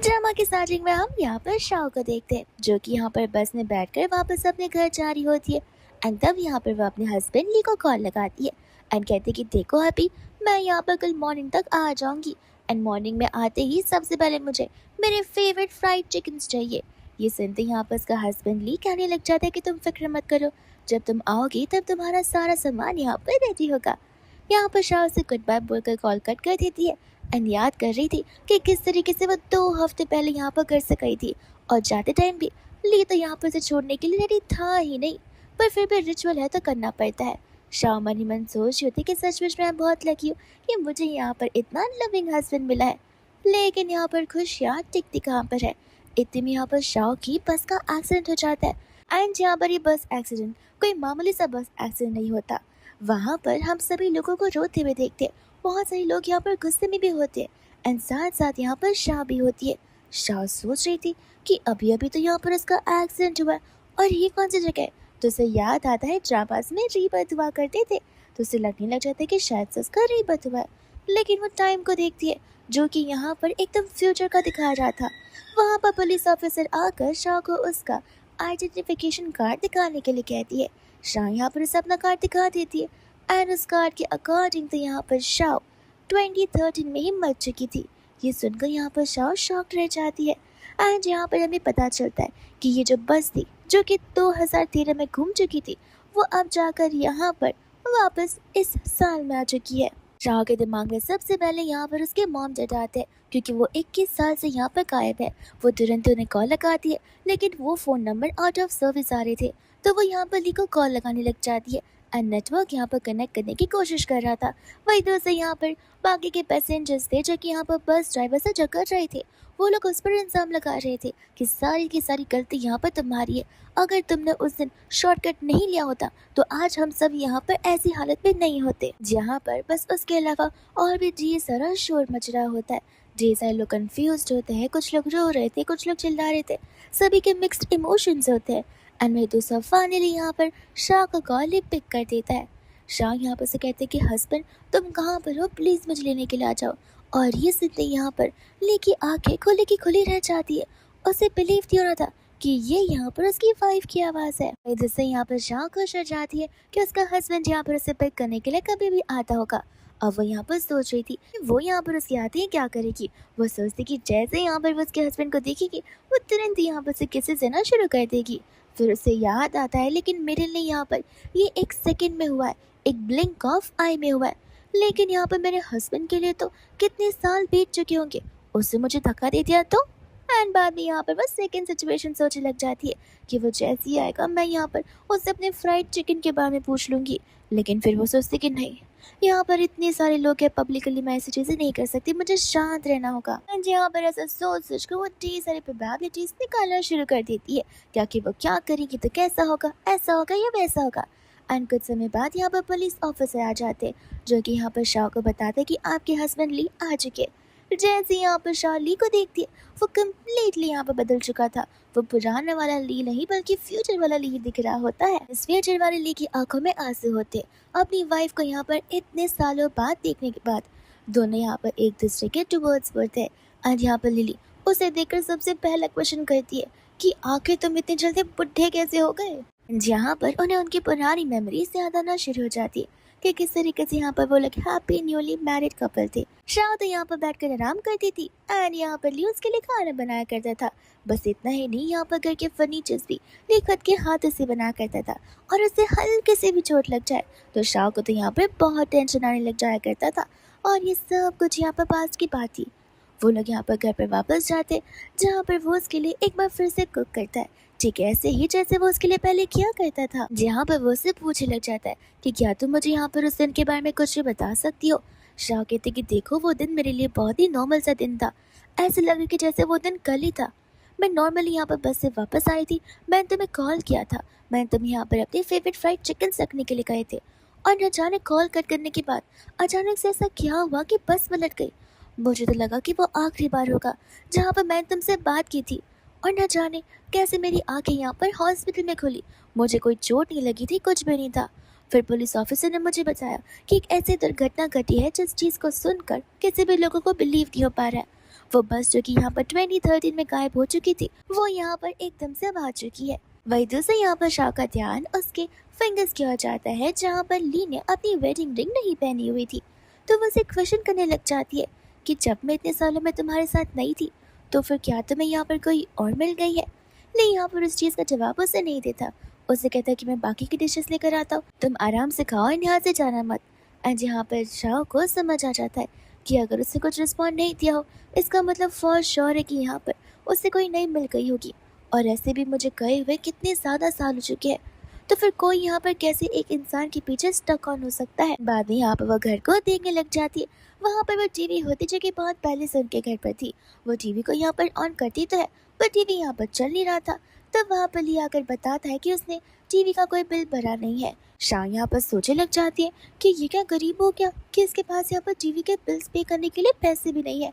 Drama की starting में हम यहाँ पर शाओ को देखते हैं जो कि यहाँ पर बस में बैठकर वापस अपने घर जा रही होती है। एंड तब यहाँ पर वो अपने हस्बैंड ली को कॉल लगाती है एंड कहती है कि देखो हैप्पी, मैं यहाँ पर कल मॉर्निंग तक आ जाऊंगी एंड मॉर्निंग में आते ही सबसे पहले मुझे मेरे फेवरेट फ्राइड चिकन चाहिए। ये सुनते ही यहाँ पर उसका हस्बैंड ली कहने लग जाता है कि तुम फिक्र मत करो, जब तुम आओगी तब तुम्हारा सारा सामान यहाँ पर रेडी होगा। यहाँ पर शाओ से गुड बाय बोलकर कॉल कट कर देती है एंड याद कर रही थी कि किस तरीके से वो 2 हफ्ते पहले यहाँ पर घर से गई थी और जाते टाइम भी ली तो यहाँ पर से छोड़ने के लिए रेडी था ही नहीं, पर फिर भी रिचुअल है तो करना पड़ता है। शाओ मन ही मन सोच रही थी कि सचमुच मैं बहुत लकी हूँ कि मुझे यहाँ पर इतना लविंग हस्बैंड मिला है। लेकिन यहाँ पर खुशियाँ टिकती कहाँ पर है। इतने में यहाँ पर शाओ की बस का एक्सीडेंट हो जाता है एंड यहाँ पर ये बस एक्सीडेंट कोई मामूली सा बस एक्सीडेंट नहीं होता। वहाँ पर हम सभी लोगों को रोते हुए देखते हैं, बहुत सारे लोग यहाँ पर गुस्से में भी होते हैं एंड साथ साथ यहाँ पर शाह भी होती है। शाह सोच रही थी कि अभी अभी तो यहाँ पर उसका एक्सीडेंट हुआ है और ये कौन सी जगह है, तो उसे याद आता है ड्रामास में रीबर्थ हुआ करते थे, तो उसे लगने लग जाता है कि शायद से उसका रीबर्थ हुआ है। लेकिन वो टाइम को देखती है जो कि यहाँ पर एकदम फ्यूचर का दिखाया रहा था। वहाँ पर पुलिस ऑफिसर आकर शाह को उसका आइडेंटिफिकेशन कार्ड दिखाने के लिए कहती है। शाह यहाँ पर उसे अपना कार्ड दिखा देती है एंड उस कार्ड के अकॉर्डिंग तो यहाँ पर शाओ 2013 में ही मर चुकी थी। ये सुनकर यहाँ पर शाओ शॉक्ड रह जाती है एंड यहाँ पर हमें पता चलता है कि ये जो बस थी जो कि 2013 में घूम चुकी थी वो अब जाकर यहाँ पर वापस इस साल में आ चुकी है। शाओ के दिमाग में सबसे पहले यहाँ पर उसके मॉम डैड आते हैं क्योंकि वो 21 साल से यहाँ पर गायब है। वो तुरंत उन्हें कॉल लगाती है लेकिन वो phone number out of service आ रहे थे, तो वो यहाँ पर ली को कॉल लगाने लग जाती है एंड नेटवर्क यहाँ पर कनेक्ट करने की कोशिश कर रहा था। वही दूसरे यहाँ पर बाकी के पैसेंजर्स थे जो कि यहाँ पर बस ड्राइवर से टक्कर रहे थे। वो लोग उस पर इल्ज़ाम लगा रहे थे कि सारी की सारी गलती यहाँ पर तुम्हारी है, अगर तुमने उस दिन शॉर्टकट नहीं लिया होता तो आज हम सब यहाँ पर ऐसी हालत में नहीं होते। जहाँ पर बस उसके अलावा और भी ढेर सारा शोर मच रहा होता है। ढेर सारे लोग कंफ्यूज होते हैं, कुछ लोग रो रहे थे, कुछ लोग चिल्ला रहे थे, सभी के मिक्स्ड इमोशंस होते हैं। एंड मेरे दोस्त फाइनली यहाँ पर शाह का कॉल पिक कर देता है। शाह यहाँ पर से कहते हैं कि हस्बैंड तुम कहाँ पर हो, प्लीज़ मुझे लेने के लिए आ जाओ। और ये सुनते यहाँ पर ली की आंखें खुली की खुली रह जाती है। उसे बिलीव नहीं हो रहा था कि ये यहाँ पर उसकी वाइफ की आवाज़ है, जिससे यहाँ पर शाह खुश हो जाती है कि उसका हस्बैंड यहाँ पर उसे पिक करने के लिए कभी भी आता होगा। अब वो यहाँ पर सोच रही थी कि वो यहाँ पर उसकी आते ही क्या करेगी। वो सोचती कि जैसे यहाँ पर वो उसके हस्बैंड को देखेगी वो तुरंत यहाँ पर से किसी से ना शुरू कर देगी। फिर उसे याद आता है लेकिन मेरे लिए यहाँ पर ये 1 सेकंड में हुआ है, एक ब्लिंक ऑफ आई में हुआ है, लेकिन यहाँ पर मेरे हस्बैंड के लिए तो कितने साल बीत चुके होंगे। उससे मुझे धक्का दे दिया तो। एंड बाद में यहाँ पर बस सेकंड सिचुएशन सोचने लग जाती है कि वो जैसे ही आएगा मैं यहाँ पर उससे अपने फ्राइड चिकन के बारे में पूछ लूँगी। लेकिन फिर वो सोचती कि नहीं, यहाँ पर इतने सारे लोग हैं, पब्लिकली मैं ऐसी चीज़ें नहीं कर सकती, मुझे शांत रहना होगा। एंड यहाँ पर ऐसा सोच कर वो ढेर सारे प्रोबेबिलिटीज निकालना शुरू कर देती है कि आखिर वो क्या करेगी तो कैसा होगा, ऐसा होगा या वैसा होगा। एंड कुछ समय बाद यहाँ पर पुलिस ऑफिसर आ जाते जो कि यहाँ पर शाह को बताते कि आपके हस्बैंड ली आ चुके। जैसे यहाँ पर शाह ली को देखती है वो कम्प्लीटली यहाँ पर बदल चुका था। वो पुराना वाला ली नहीं बल्कि फ्यूचर वाला ली दिख रहा होता है। इस फ्यूचर वाले ली की आंखों में आंसू होते। अपनी वाइफ को यहाँ पर इतने सालों बाद देखने के बाद दोनों यहाँ पर एक दूसरे के टुवर्ड्स बढ़ते हैं। आज यहाँ पर लिली उसे देखकर सबसे पहला क्वेश्चन करती है कि आखिर तुम इतने जल्दी बुढ़े कैसे हो गए। यहाँ पर उन्हें उनकी पुरानी मेमोरीज याद आना शुरू हो जाती है कि किस तरीके से यहाँ पर वो लोग हैप्पी न्यूली मैरिड कपल थे। शाह तो यहाँ पर बैठकर आराम करती थी एंड यहाँ पर ली उसके लिए खाना बनाया करता था। बस इतना ही नहीं, यहाँ पर घर के फर्नीचर्स भी ली खुद के हाथों से बनाया करता था और उसे हल्के से भी चोट लग जाए तो शाह को तो यहाँ पर बहुत टेंशन आने लग जाया करता था। और ये सब कुछ यहाँ पर पास की बात थी। वो लोग यहाँ पर घर पर वापस जाते जहाँ पर वो उसके लिए एक बार फिर से कुक करता है, ठीक ऐसे ही जैसे वो उसके लिए पहले किया करता था। जहाँ पर वो उससे पूछने लग जाता है कि क्या तुम मुझे यहाँ पर उस दिन के बारे में कुछ बता सकती हो। शाह कहते कि देखो वो दिन मेरे लिए बहुत ही नॉर्मल सा दिन था, ऐसे लग रहा कि जैसे वो दिन कल ही था। मैं नॉर्मली यहाँ पर बस से वापस आई थी, मैंने तुम्हें कॉल किया था, मैंने तुम्हें यहाँ पर अपने फेवरेट फ्राइड चिकन रखने के लिए कहे थे और न जाने कॉल कट करने के बाद अचानक से ऐसा क्या हुआ कि बस पलट गई। मुझे तो लगा कि वो आखिरी बार होगा जहाँ पर मैंने तुमसे बात की थी और न जाने कैसे मेरी आंखें यहाँ पर हॉस्पिटल में खुली। मुझे कोई चोट नहीं लगी थी, कुछ भी नहीं था। फिर पुलिस ऑफिसर ने मुझे बताया कि एक ऐसी दुर्घटना घटी है जिस चीज़ को सुनकर किसी भी लोगों को बिलीव नहीं हो पा रहा है। वो बस जो कि यहाँ पर 2013 में गायब हो चुकी थी, वो यहाँ पर एकदम से अब आ चुकी है। वही दूसरे यहाँ पर शाह का ध्यान उसके फिंगर्स की ओर जाता है, जहाँ पर ली ने अपनी वेडिंग रिंग नहीं पहनी हुई थी। तो वो उसे क्वेश्चन करने लग जाती है कि जब मैं इतने सालों में तुम्हारे साथ नहीं थी, तो फिर क्या तुम्हें यहाँ पर कोई और मिल गई है? ली यहाँ पर उस चीज़ का जवाब उसे नहीं देता। उसे कहता है कि मैं बाकी की डिशेस लेकर आता हूँ, तुम आराम से खाओ एंड यहाँ से जाना मत। एंड यहाँ पर शाह को समझ आ जाता है कि अगर उससे कुछ रिस्पॉन्ड नहीं दिया हो, इसका मतलब फॉर श्योर है कि यहाँ पर उससे कोई नई मिल गई होगी। और ऐसे भी मुझे गए हुए कितने ज़्यादा साल हो चुके हैं, तो फिर कोई यहाँ पर कैसे एक इंसान के पीछे स्टक ऑन हो सकता है। बाद में यहाँ पर वो घर को देखने लग जाती है। वहाँ पर वो टीवी होती जो कि बहुत पहले से उनके घर पर थी। वो टीवी को यहाँ पर ऑन करती तो है, पर टीवी यहाँ पर चल नहीं रहा था। तब वहाँ पर ली आकर बताता है कि उसने टीवी का कोई बिल भरा नहीं है। शाह यहाँ पर सोचने लग जाती है कि ये क्या गरीब हो गया कि इसके पास यहाँ पर टीवी के बिल्स पे करने के लिए पैसे भी नहीं है।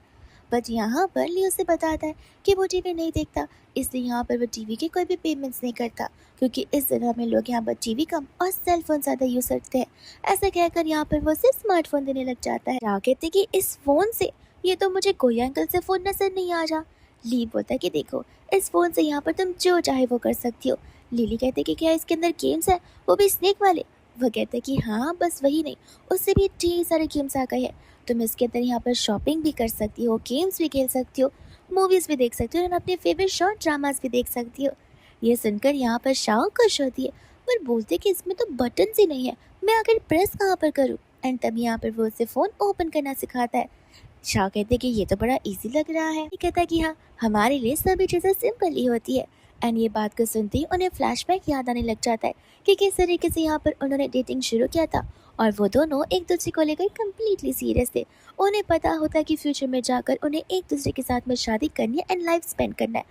बट यहाँ पर ली उसे बताता है कि वो टीवी नहीं देखता, इसलिए यहाँ पर वो टीवी के कोई भी पेमेंट्स नहीं करता, क्योंकि इस जगह में लोग यहाँ पर टीवी कम और सेल फोन ज़्यादा यूज़ करते हैं। ऐसा कहकर यहाँ पर वो उसे स्मार्टफोन देने लग जाता है। राह कहते कि इस फ़ोन से ये तो मुझे कोई अंकल से फ़ोन नजर नहीं आ रहा। ली बोलता है कि देखो, इस फ़ोन से यहाँ पर तुम जो चाहे वो कर सकती हो। लिली कहते कि क्या इसके अंदर गेम्स है, वो भी स्नेक वाले? वो कहते कि हाँ, बस वही नहीं, उससे भी ढेर सारे गेम्स आ गए हैं। तुम इसके अंदर यहाँ पर शॉपिंग भी कर सकती हो, गेम्स भी खेल सकती हो, मूवीज़ भी देख सकती हो और अपने फेवरेट शॉर्ट ड्रामास भी देख सकती हो। ये सुनकर यहाँ पर शाह खुश होती है, पर बोलते कि इसमें तो बटन ही नहीं है, मैं आखिर प्रेस कहाँ पर करूँ? एंड तब यहाँ पर वो उसे फ़ोन ओपन करना सिखाता है। शाह कहते कि ये तो बड़ा इजी लग रहा है। ये कहता है कि हाँ, हमारे लिए सभी चीज़ें सिंपल ही होती है। एंड ये बात को सुनते ही उन्हें फ्लैशबैक याद आने लग जाता है कि किस तरीके से यहाँ पर उन्होंने डेटिंग शुरू किया था और वो दोनों एक दूसरे को लेकर कम्प्लीटली सीरियस थे। उन्हें पता होता है कि फ्यूचर में जाकर उन्हें एक दूसरे के साथ में शादी करनी है एंड लाइफ स्पेंड करना है।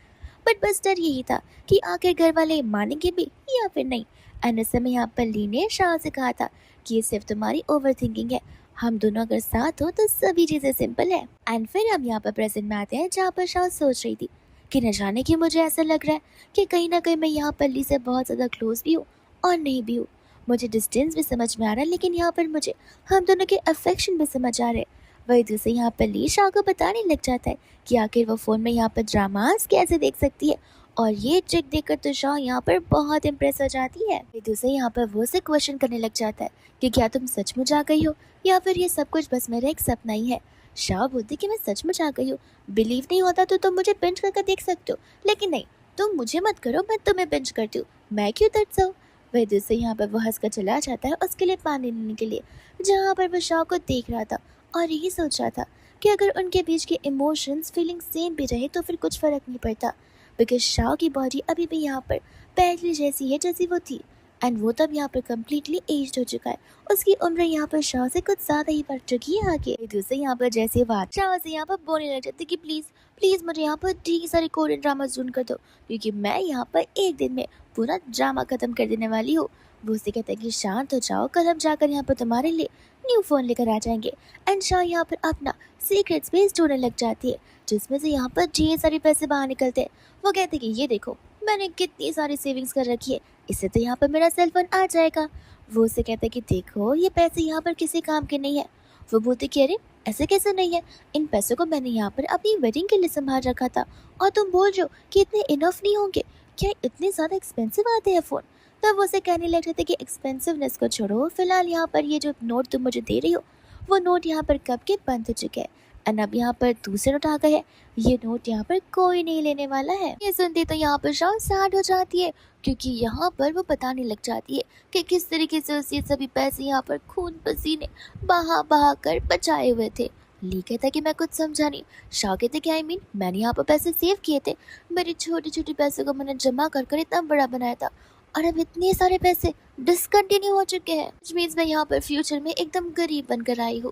बट बस डर यही था कि आखिर घर वाले मानेंगे भी या फिर नहीं। एंड उस समय यहाँ पर ली ने शाह से कहा था कि ये सिर्फ तुम्हारी ओवर थिंकिंग है, हम दोनों अगर साथ हो तो सभी चीज़ें सिंपल है। एंड फिर हम यहाँ पर प्रेजेंट में आते हैं, जहाँ पर शाह सोच रही थी कि न जाने कि मुझे ऐसा लग रहा है कि कहीं ना कहीं मैं यहाँ पर ली से बहुत ज़्यादा क्लोज भी हूँ और नहीं भी हूँ। मुझे डिस्टेंस भी समझ में आ रहा है, लेकिन यहाँ पर मुझे हम दोनों के अफेक्शन भी समझ आ रहे हैं। वही दूसरे यहाँ पर ली शाह को बताने लग जाता है कि आखिर वो फ़ोन में यहाँ पर ड्रामास कैसे देख सकती है, और ये ट्रिक देखकर तो शाह यहाँ पर बहुत इम्प्रेस हो जाती है। वही दूसरे यहाँ पर वो से क्वेश्चन करने लग जाता है कि क्या तुम सचमुच आ गई हो या फिर ये सब कुछ बस मेरा एक सपना ही है। शाह बोलती कि मैं सचमुच आ गई हूँ, बिलीव नहीं होता तो तुम मुझे बिंज करके देख सकते हो, लेकिन नहीं, तुम मुझे मत करो, मैं तुम्हें बिंज करती हूँ, मैं क्यों तरसाऊँ। वह दूसरे यहाँ पर वो हंसकर चला जाता है उसके लिए पानी लेने के लिए, जहाँ पर वो शाह को देख रहा था और यही सोच रहा था कि अगर उनके बीच के इमोशंस फीलिंग सेम भी रहे तो फिर कुछ फ़र्क नहीं पड़ता, बिकॉज शाह की बॉडी अभी भी यहाँ पर पहले जैसी है जैसी वो थी। एंड वो तब यहाँ पर कम्प्लीटली एज्ड हो चुका है, उसकी उम्र यहाँ पर शाह से कुछ ज़्यादा ही बढ़ चुकी है आगे। दूसरे यहाँ पर जैसे बात शाह से यहाँ पर बोलने लग जाती कि प्लीज़ प्लीज़ मुझे यहाँ पर ढेर सारे कोरियन ड्रामा ढूंढ कर दो, क्योंकि मैं यहाँ पर एक दिन में पूरा ड्रामा ख़त्म कर देने वाली हूँ। वो उसे कहता है कि शांत हो जाओ, कल हम जाकर यहाँ पर तुम्हारे लिए न्यू फ़ोन लेकर आ जाएंगे। एंड शाह यहाँ पर अपना सीक्रेट स्पेस ढूंढने लग जाती है, जिसमें से यहाँ पर ढेर सारे पैसे बाहर निकलते हैं। वो कहते कि ये देखो, मैंने कितनी सारी सेविंग्स कर रखी है, इससे तो यहाँ पर मेरा सेलफोन आ जाएगा। वो उसे कहता है कि देखो, ये पैसे यहाँ पर किसी काम के नहीं है। वो बोलते कि अरे ऐसे कैसे नहीं है, इन पैसों को मैंने यहाँ पर अपनी वेडिंग के लिए संभाल रखा था और तुम बोल रहे हो कि इतने इनफ नहीं होंगे, क्या इतने ज़्यादा एक्सपेंसिव आते हैं फ़ोन। तब वो उसे कहने लग रहे थे कि एक्सपेंसिवनेस को छोड़ो, फिलहाल यहाँ पर ये जो नोट तुम मुझे दे रही हो, वो नोट यहाँ पर कब के बंद हो चुके हैं एंड अब यहाँ पर दूसरे नोट आ गए हैं, ये नोट यहाँ पर कोई नहीं लेने वाला है। ये सुनते तो यहाँ पर शाह सैड हो जाती है, क्योंकि यहाँ पर वो बताने लग जाती है कि किस तरीके से उसे सभी पैसे यहाँ पर खून पसीने बहा बहा कर बचाए हुए थे। ली कहता कि मैं कुछ समझा नहीं। शाह कहते कि आई मीन मैंने यहाँ पर पैसे सेव किए थे, मेरी छोटी छोटी पैसों को मैंने जमा कर कर इतना बड़ा बनाया था, और अब इतने सारे पैसे डिसकंटिन्यू हो चुके हैं, व्हिच मीन्स मैं यहाँ पर फ्यूचर में एकदम गरीब बनकर आई हूँ।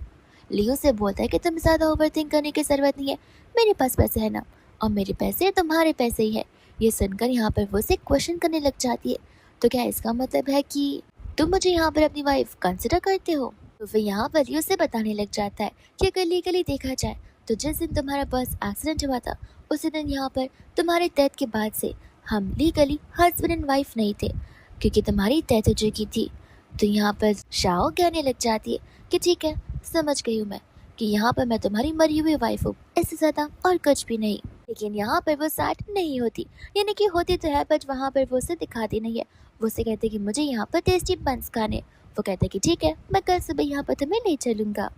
लियो से बोलता है कि तुम ज़्यादा ओवरथिंक करने की ज़रूरत नहीं है, मेरे पास पैसे है ना, और मेरे पैसे तुम्हारे पैसे ही है। ये सुनकर यहाँ पर वो से क्वेश्चन करने लग जाती है, तो क्या इसका मतलब है कि तुम मुझे यहाँ पर अपनी वाइफ कंसिडर करते हो। तो फिर यहाँ पर लियो से बताने लग जाता है कि अगर लीगली देखा जाए तो जिस दिन तुम्हारा बस एक्सीडेंट हुआ था, उसी दिन यहाँ पर तुम्हारे डेथ के बाद से हम लीगली हस्बैंड एंड वाइफ नहीं थे, क्योंकि तुम्हारी डेथ हो चुकी थी। तो यहाँ पर शाओ कहने लग जाती है कि ठीक है, समझ गई हूँ मैं कि यहाँ पर मैं तुम्हारी मरी हुई वाइफ हूँ, इससे ज़्यादा और कुछ भी नहीं। लेकिन यहाँ पर वो सैड नहीं होती, यानी कि होती तो है बट वहाँ पर वो उसे दिखाती नहीं है। वो उसे कहते कि मुझे यहाँ पर टेस्टी बंस खाने। वो कहते कि ठीक है, मैं कल सुबह यहाँ पर तुम्हें ले चलूँगा।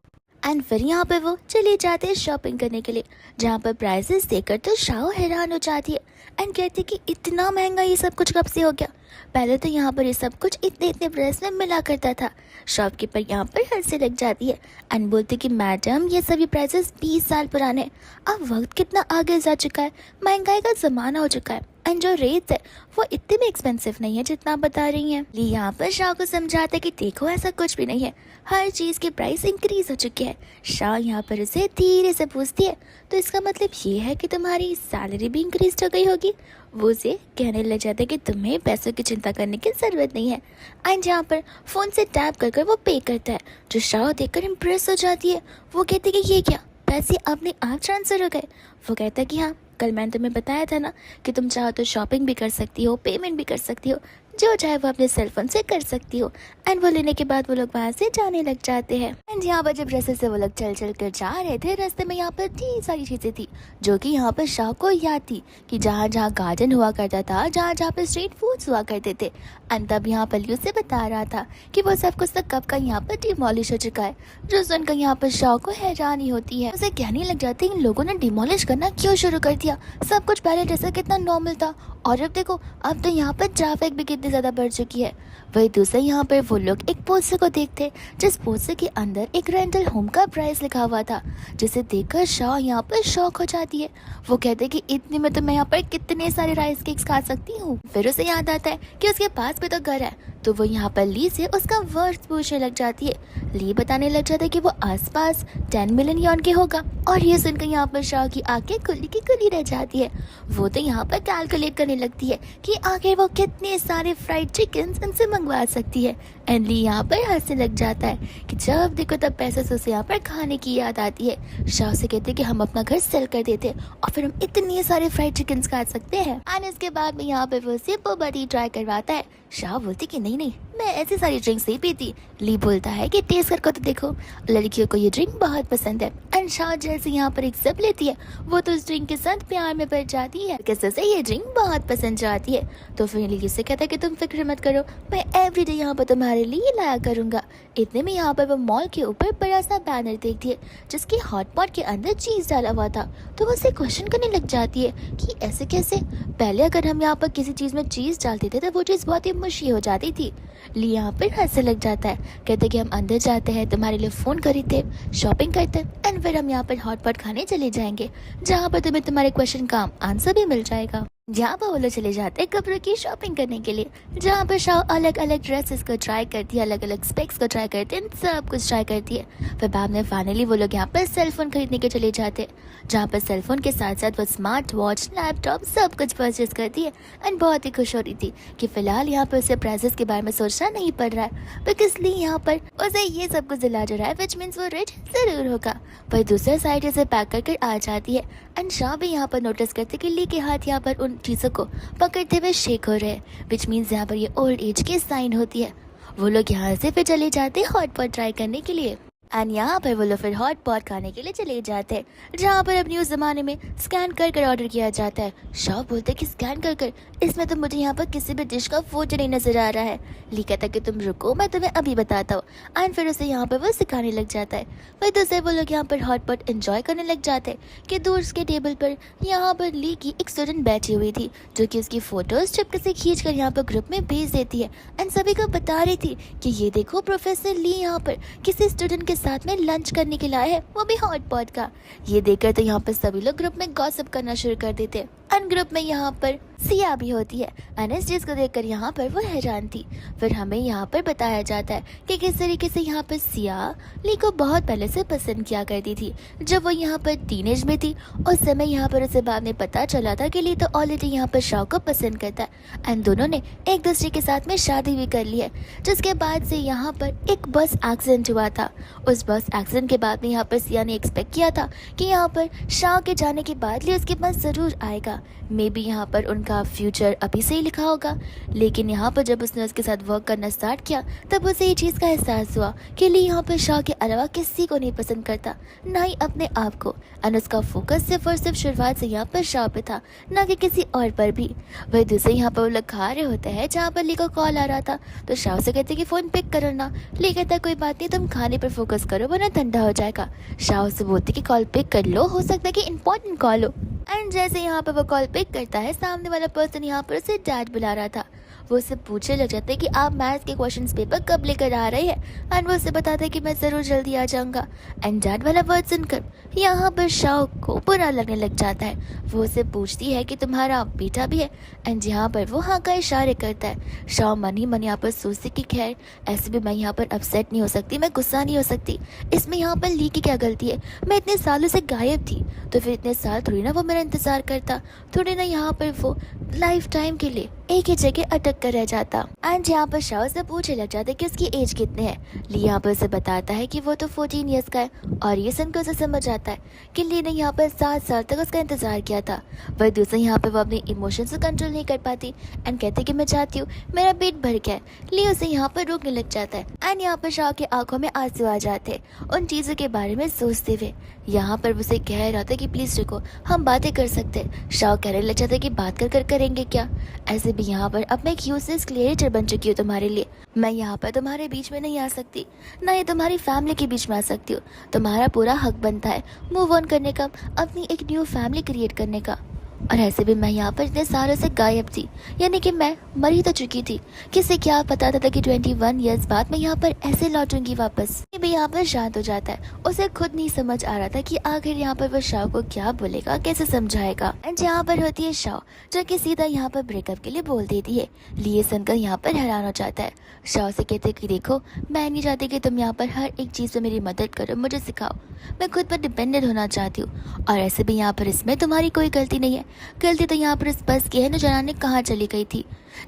एंड फिर यहाँ पर वो चले जाते हैं शॉपिंग करने के लिए, जहाँ पर प्राइसेस देखकर तो शाओ हैरान हो जाती है एंड कहती कि इतना महंगा ये सब कुछ कब से हो गया। पहले तो यहाँ पर ये सब कुछ इतने इतने प्राइस में मिला करता था। शॉपकीपर यहाँ पर हंसने लग जाती है एंड बोलती कि मैडम ये सभी प्राइसेस 20 साल पुराने। अब वक्त कितना आगे जा चुका है, महंगाई का ज़माना हो चुका है एंड जो रेट है वो इतने भी एक्सपेंसिव नहीं है जितना आप बता रही हैं। ली यहाँ पर शाह को समझाते कि देखो ऐसा कुछ भी नहीं है, हर चीज़ की प्राइस इंक्रीज हो चुकी है। शाह यहाँ पर उसे धीरे से पूछती है तो इसका मतलब ये है कि तुम्हारी सैलरी भी इंक्रीज हो गई होगी। वो उसे कहने लग जाते कि तुम्हें पैसों की चिंता करने की ज़रूरत नहीं है। एंड यहाँ पर फ़ोन से टैप कर कर वो पे करता है, जो शाह देखकर इम्प्रेस हो जाती है। वो कहती कि ये क्या, पैसे अपने आप ट्रांसफ़र हो गए। वो कहता कि हाँ, कल मैंने तुम्हें बताया था ना कि तुम चाहो तो शॉपिंग भी कर सकती हो, पेमेंट भी कर सकती हो, जो चाहे वो अपने सेलफोन से कर सकती हो। एंड वो लेने के बाद वो लोग वहाँ से जाने लग जाते हैं। एंड यहाँ पर जब रास्ते से वो लोग चल चल कर जा रहे थे, रास्ते में यहाँ पर ढेर सारी चीज़ें थी जो कि यहाँ पर शाह को याद थी कि जहाँ जहाँ गार्डन हुआ करता था, जहाँ जहाँ पर स्ट्रीट फूड्स हुआ करते थे। एंड तब यहाँ पर ली उसे बता रहा था कि वो सब कुछ कब का यहाँ पर डिमोलिश हो चुका है, जो सुनकर यहाँ पर शाह को हैरानी होती है। उसे कहने लग जाती है इन लोगों ने डिमोलिश करना क्यों शुरू कर दिया, सब कुछ पहले जैसा कितना नॉर्मल था और अब देखो अब तो यहाँ पर ट्रैफिक भी कितनी ज़्यादा बढ़ चुकी है। वही दूसरे यहाँ पर वो लोग एक पोस्टर को देखते, जिस पोस्टर के अंदर एक रेंटल होम का प्राइस लिखा हुआ था, जिसे देखकर शाह यहाँ पर शॉक हो जाती है। वो कहते कि इतने में तो मैं यहाँ पर कितने सारे राइस केक्स खा सकती हूँ। फिर उसे याद आता है कि उसके पास भी तो घर है, तो वो यहाँ पर ली से उसका वर्थ पूछने लग जाती है। ली बताने लग जाता है कि वो आसपास 10 मिलियन यॉन के होगा। और ये सुनकर यहाँ पर शाह की आंखें खुली की खुली रह जाती है। वो तो यहाँ पर कैलकुलेट करने लगती है कि आखिर वो कितने सारे फ्राइड चिकन इनसे मंगवा सकती है। एंड ली यहाँ पर हंसने लग जाता है कि जब देखो तब पैसे से उसे यहाँ पर खाने की याद आती है। शाह से कहते कि हम अपना घर सेल कर देते और फिर हम इतने सारे फ्राइड चिकन खा सकते हैं। एंड इसके बाद में यहाँ पर वो उसे बोबा टी ट्राई करवाता है। शाह बोलती कि नहीं नहीं, मैं ऐसी सारी ड्रिंक्स नहीं पीती। ली बोलता है कि टेस्ट करके तो देखो, लड़कियों को ये ड्रिंक बहुत पसंद है। एंड शाह जैसे यहाँ पर एक सिप लेती है, वो तो उस ड्रिंक के साथ प्यार में पड़ जाती है, किसी से ये ड्रिंक बहुत पसंद जाती है। तो फिर ली से कहता है कि तुम फिक्र मत करो, मैं एवरीडे यहाँ पर तुम्हारे लिए लाया करूँगा। इतने में यहाँ पर वो मॉल के ऊपर बड़ा सा बैनर देखती है जिसके हॉटपॉट के अंदर चीज़ डाला हुआ था। तो वो उसे क्वेश्चन करने लग जाती है कि ऐसे कैसे, पहले अगर हम यहाँ पर किसी चीज़ में चीज़ डालते थे तो वो चीज़ बहुत ही मुश्किल हो जाती थी। ली यहाँ पर हंसने लग जाता है, कहते कि हम अंदर जाते हैं, तुम्हारे लिए फ़ोन खरीदते, शॉपिंग करते एंड फिर हम यहाँ पर हॉटपॉट खाने चले जाएंगे, जहाँ पर तुम्हें तुम्हारे क्वेश्चन का आंसर भी मिल जाएगा। जहाँ पर वो लोग चले जाते हैं कपड़ों की शॉपिंग करने के लिए, जहाँ पर शाह अलग अलग ड्रेसेस को ट्राई करती है, अलग अलग स्पेक्स को ट्राई करती है, सब कुछ ट्राई करती है। फिर बाद में फाइनली वो लोग यहाँ पर सेलफोन खरीदने के चले जाते हैं, जहाँ पर सेलफोन के साथ साथ वो स्मार्ट वॉच, लैपटॉप सब कुछ परचेज करती है एंड बहुत ही खुश हो रही थी कि फिलहाल यहाँ पर उसे प्राइसेस के बारे में सोचना नहीं पड़ रहा है, बिकॉज ली यहाँ पर उसे ये सब कुछ दिला जो रहा है, विच मीन्स वो रिच जरूर होगा। पर दूसरे साइड उसे पैक कर आ जाती है एंड शाह भी यहाँ पर नोटिस करते कि ली के हाथ यहाँ पर उन चीज़ों को पकड़ते हुए शेक हो रहे हैं, विच मीन्स यहाँ पर ये ओल्ड एज की साइन होती है। वो लोग यहाँ से फिर चले जाते हैं हॉटपॉट ट्राई करने के लिए एंड यहाँ पर वो लोग फिर हॉट पॉट खाने के लिए चले जाते हैं, जहाँ पर अपनी उस ज़माने में स्कैन कर कर ऑर्डर किया जाता है। शाह बोलते कि स्कैन कर कर, इसमें तो मुझे यहाँ पर किसी भी डिश का फोटो नहीं नजर आ रहा है। ली कहता कि तुम रुको, मैं तुम्हें अभी बताता हूँ। एंड फिर उसे यहाँ पर वो सिखाने लग जाता है। फिर दूसरे वो लोग यहाँ पर हॉट पॉट एंजॉय करने लग जाते हैं कि दूर के टेबल पर यहाँ पर ली की एक स्टूडेंट बैठी हुई थी, जो कि उसकी फोटोज चिपके से खींच कर यहाँ पर ग्रुप में भेज देती है एंड सभी को बता रही थी कि ये देखो प्रोफेसर ली यहाँ पर किसी स्टूडेंट के साथ में लंच करने के लिए आए हैं, वो भी हॉट पॉट का। ये देखकर तो यहाँ पर सभी लोग ग्रुप में गॉसिप करना शुरू कर देते हैं। एंड ग्रुप में यहाँ पर सिया भी होती है एंड इस चीज़ को देखकर यहाँ पर वो हैरान थी। फिर हमें यहाँ पर बताया जाता है कि किस तरीके से यहाँ पर सिया ली को बहुत पहले से पसंद किया करती थी। जब वो यहाँ पर टीनेज में थी उस समय यहाँ पर उसे बाद में पता चला था कि ली तो ऑलरेडी यहाँ पर शाह को पसंद करता है एंड दोनों ने एक दूसरे के साथ में शादी भी कर ली है। जिसके बाद से यहाँ पर एक बस एक्सीडेंट हुआ था। उस बस एक्सीडेंट के बाद में यहाँ पर सिया ने एक्सपेक्ट किया था कि यहाँ पर शाह के जाने के बाद ली उसके पास ज़रूर आएगा, मे बी यहाँ पर उनका फ्यूचर अभी से ही लिखा होगा। लेकिन यहाँ पर जब उसने उसके साथ वर्क करना स्टार्ट किया तब उसे ये चीज़ का एहसास हुआ कि ली यहाँ पर शाह के अलावा किसी को नहीं पसंद करता, ना ही अपने आप को। एंड उसका फोकस सिर्फ और सिर्फ शुरुआत से यहाँ पर शाह पे था, ना कि किसी और पर भी। वही दूसरे यहाँ पर वो लोग खा रहे होते हैं जहाँ पर ली को कॉल आ रहा था, तो शाह से कहते कि फ़ोन पिक करो ना। ली कहता कोई बात नहीं, तुम खाने पर फोकस करो वरना ठंडा हो जाएगा। शाह उससे बोलती कि कॉल पिक कर लो, हो सकता है कि इंपॉर्टेंट कॉल हो। एंड जैसे यहाँ पर वो कॉल पिक करता है, सामने वाला पर्सन यहाँ पर उसे डैड बुला रहा था। वो उससे पूछने लग जाते हैं कि आप मैथ्स के क्वेश्चंस पेपर कब लेकर आ रहे हैं। एंड वो उससे बताते हैं कि मैं ज़रूर जल्दी आ जाऊँगा। एंड डैड वाला वर्ड सुनकर यहाँ पर शाह को बुरा लगने लग जाता है। वो उससे पूछती है कि तुम्हारा बेटा भी है। एंड यहाँ पर वो हाँ का इशारे करता है। शाह मन ही मन यहाँ पर सोचती कि खैर ऐसे भी मैं यहाँ पर अपसेट नहीं हो सकती, मैं गुस्सा नहीं हो सकती, इसमें यहाँ पर ली की क्या गलती है। मैं इतने सालों से गायब थी तो फिर इतने साल थोड़ी ना वो मेरा इंतज़ार करता, थोड़ी ना यहाँ पर वो लाइफ टाइम के लिए एक ही जगह अटक कर रह जाता। एंड यहाँ पर शाह से पूछने लग जाते कि उसकी एज कितने है। ली यहाँ पर उसे बताता है कि वो तो 14 ईयर्स का है। और ये सुनकर उसे समझ आता है कि ली ने यहाँ पर 7 साल तक उसका इंतजार किया था। वह दूसरे यहाँ पर वो अपने इमोशंस को कंट्रोल नहीं कर पाती एंड कहते कि मैं चाहती हूँ, मेरा पेट भर गया है। ली उसे यहाँ पर रोकने लग जाता है। एंड यहाँ पर शाह की आंखों में आंसू आ जाते उन चीज़ों के बारे में सोचते हुए। यहाँ पर उसे कह रहा था कि प्लीज़ रुको, हम बातें कर सकते हैं। शाह कहने लग जाता है कि बात कर करेंगे क्या, ऐसे भी यहाँ पर अब मैं एक यूजलेस क्रिएटर बन चुकी हूँ तुम्हारे लिए। मैं यहाँ पर तुम्हारे बीच में नहीं आ सकती, ना ही तुम्हारी फैमिली के बीच में आ सकती हूँ। तुम्हारा पूरा हक बनता है मूव ऑन करने का, अपनी एक न्यू फैमिली क्रिएट करने का। और ऐसे भी मैं यहाँ पर इतने सालों से गायब थी, यानी कि मैं मर ही तो चुकी थी। किसे क्या पता था कि 21 ईयर्स बाद मैं यहाँ पर ऐसे लौटूंगी वापस। ये भी यहाँ पर शांत हो जाता है। उसे खुद नहीं समझ आ रहा था कि आखिर यहाँ पर वो शाह को क्या बोलेगा, कैसे समझाएगा। एंड यहाँ पर होती है शाह जो कि सीधा यहाँ पर ब्रेकअप के लिए बोल देती है। लिए सुनकर यहाँ पर हैरान हो जाता है। शाह से कहते कि देखो, मैं नहीं चाहती कि तुम यहाँ पर हर एक चीज़ में मेरी मदद करो, मुझे सिखाओ। मैं खुद पर डिपेंडेंट होना चाहती हूँ। और ऐसे भी यहाँ पर इसमें तुम्हारी कोई गलती नहीं है। गलती तो यहाँ पर इस बस की है न जाने कहाँ चली गई थी,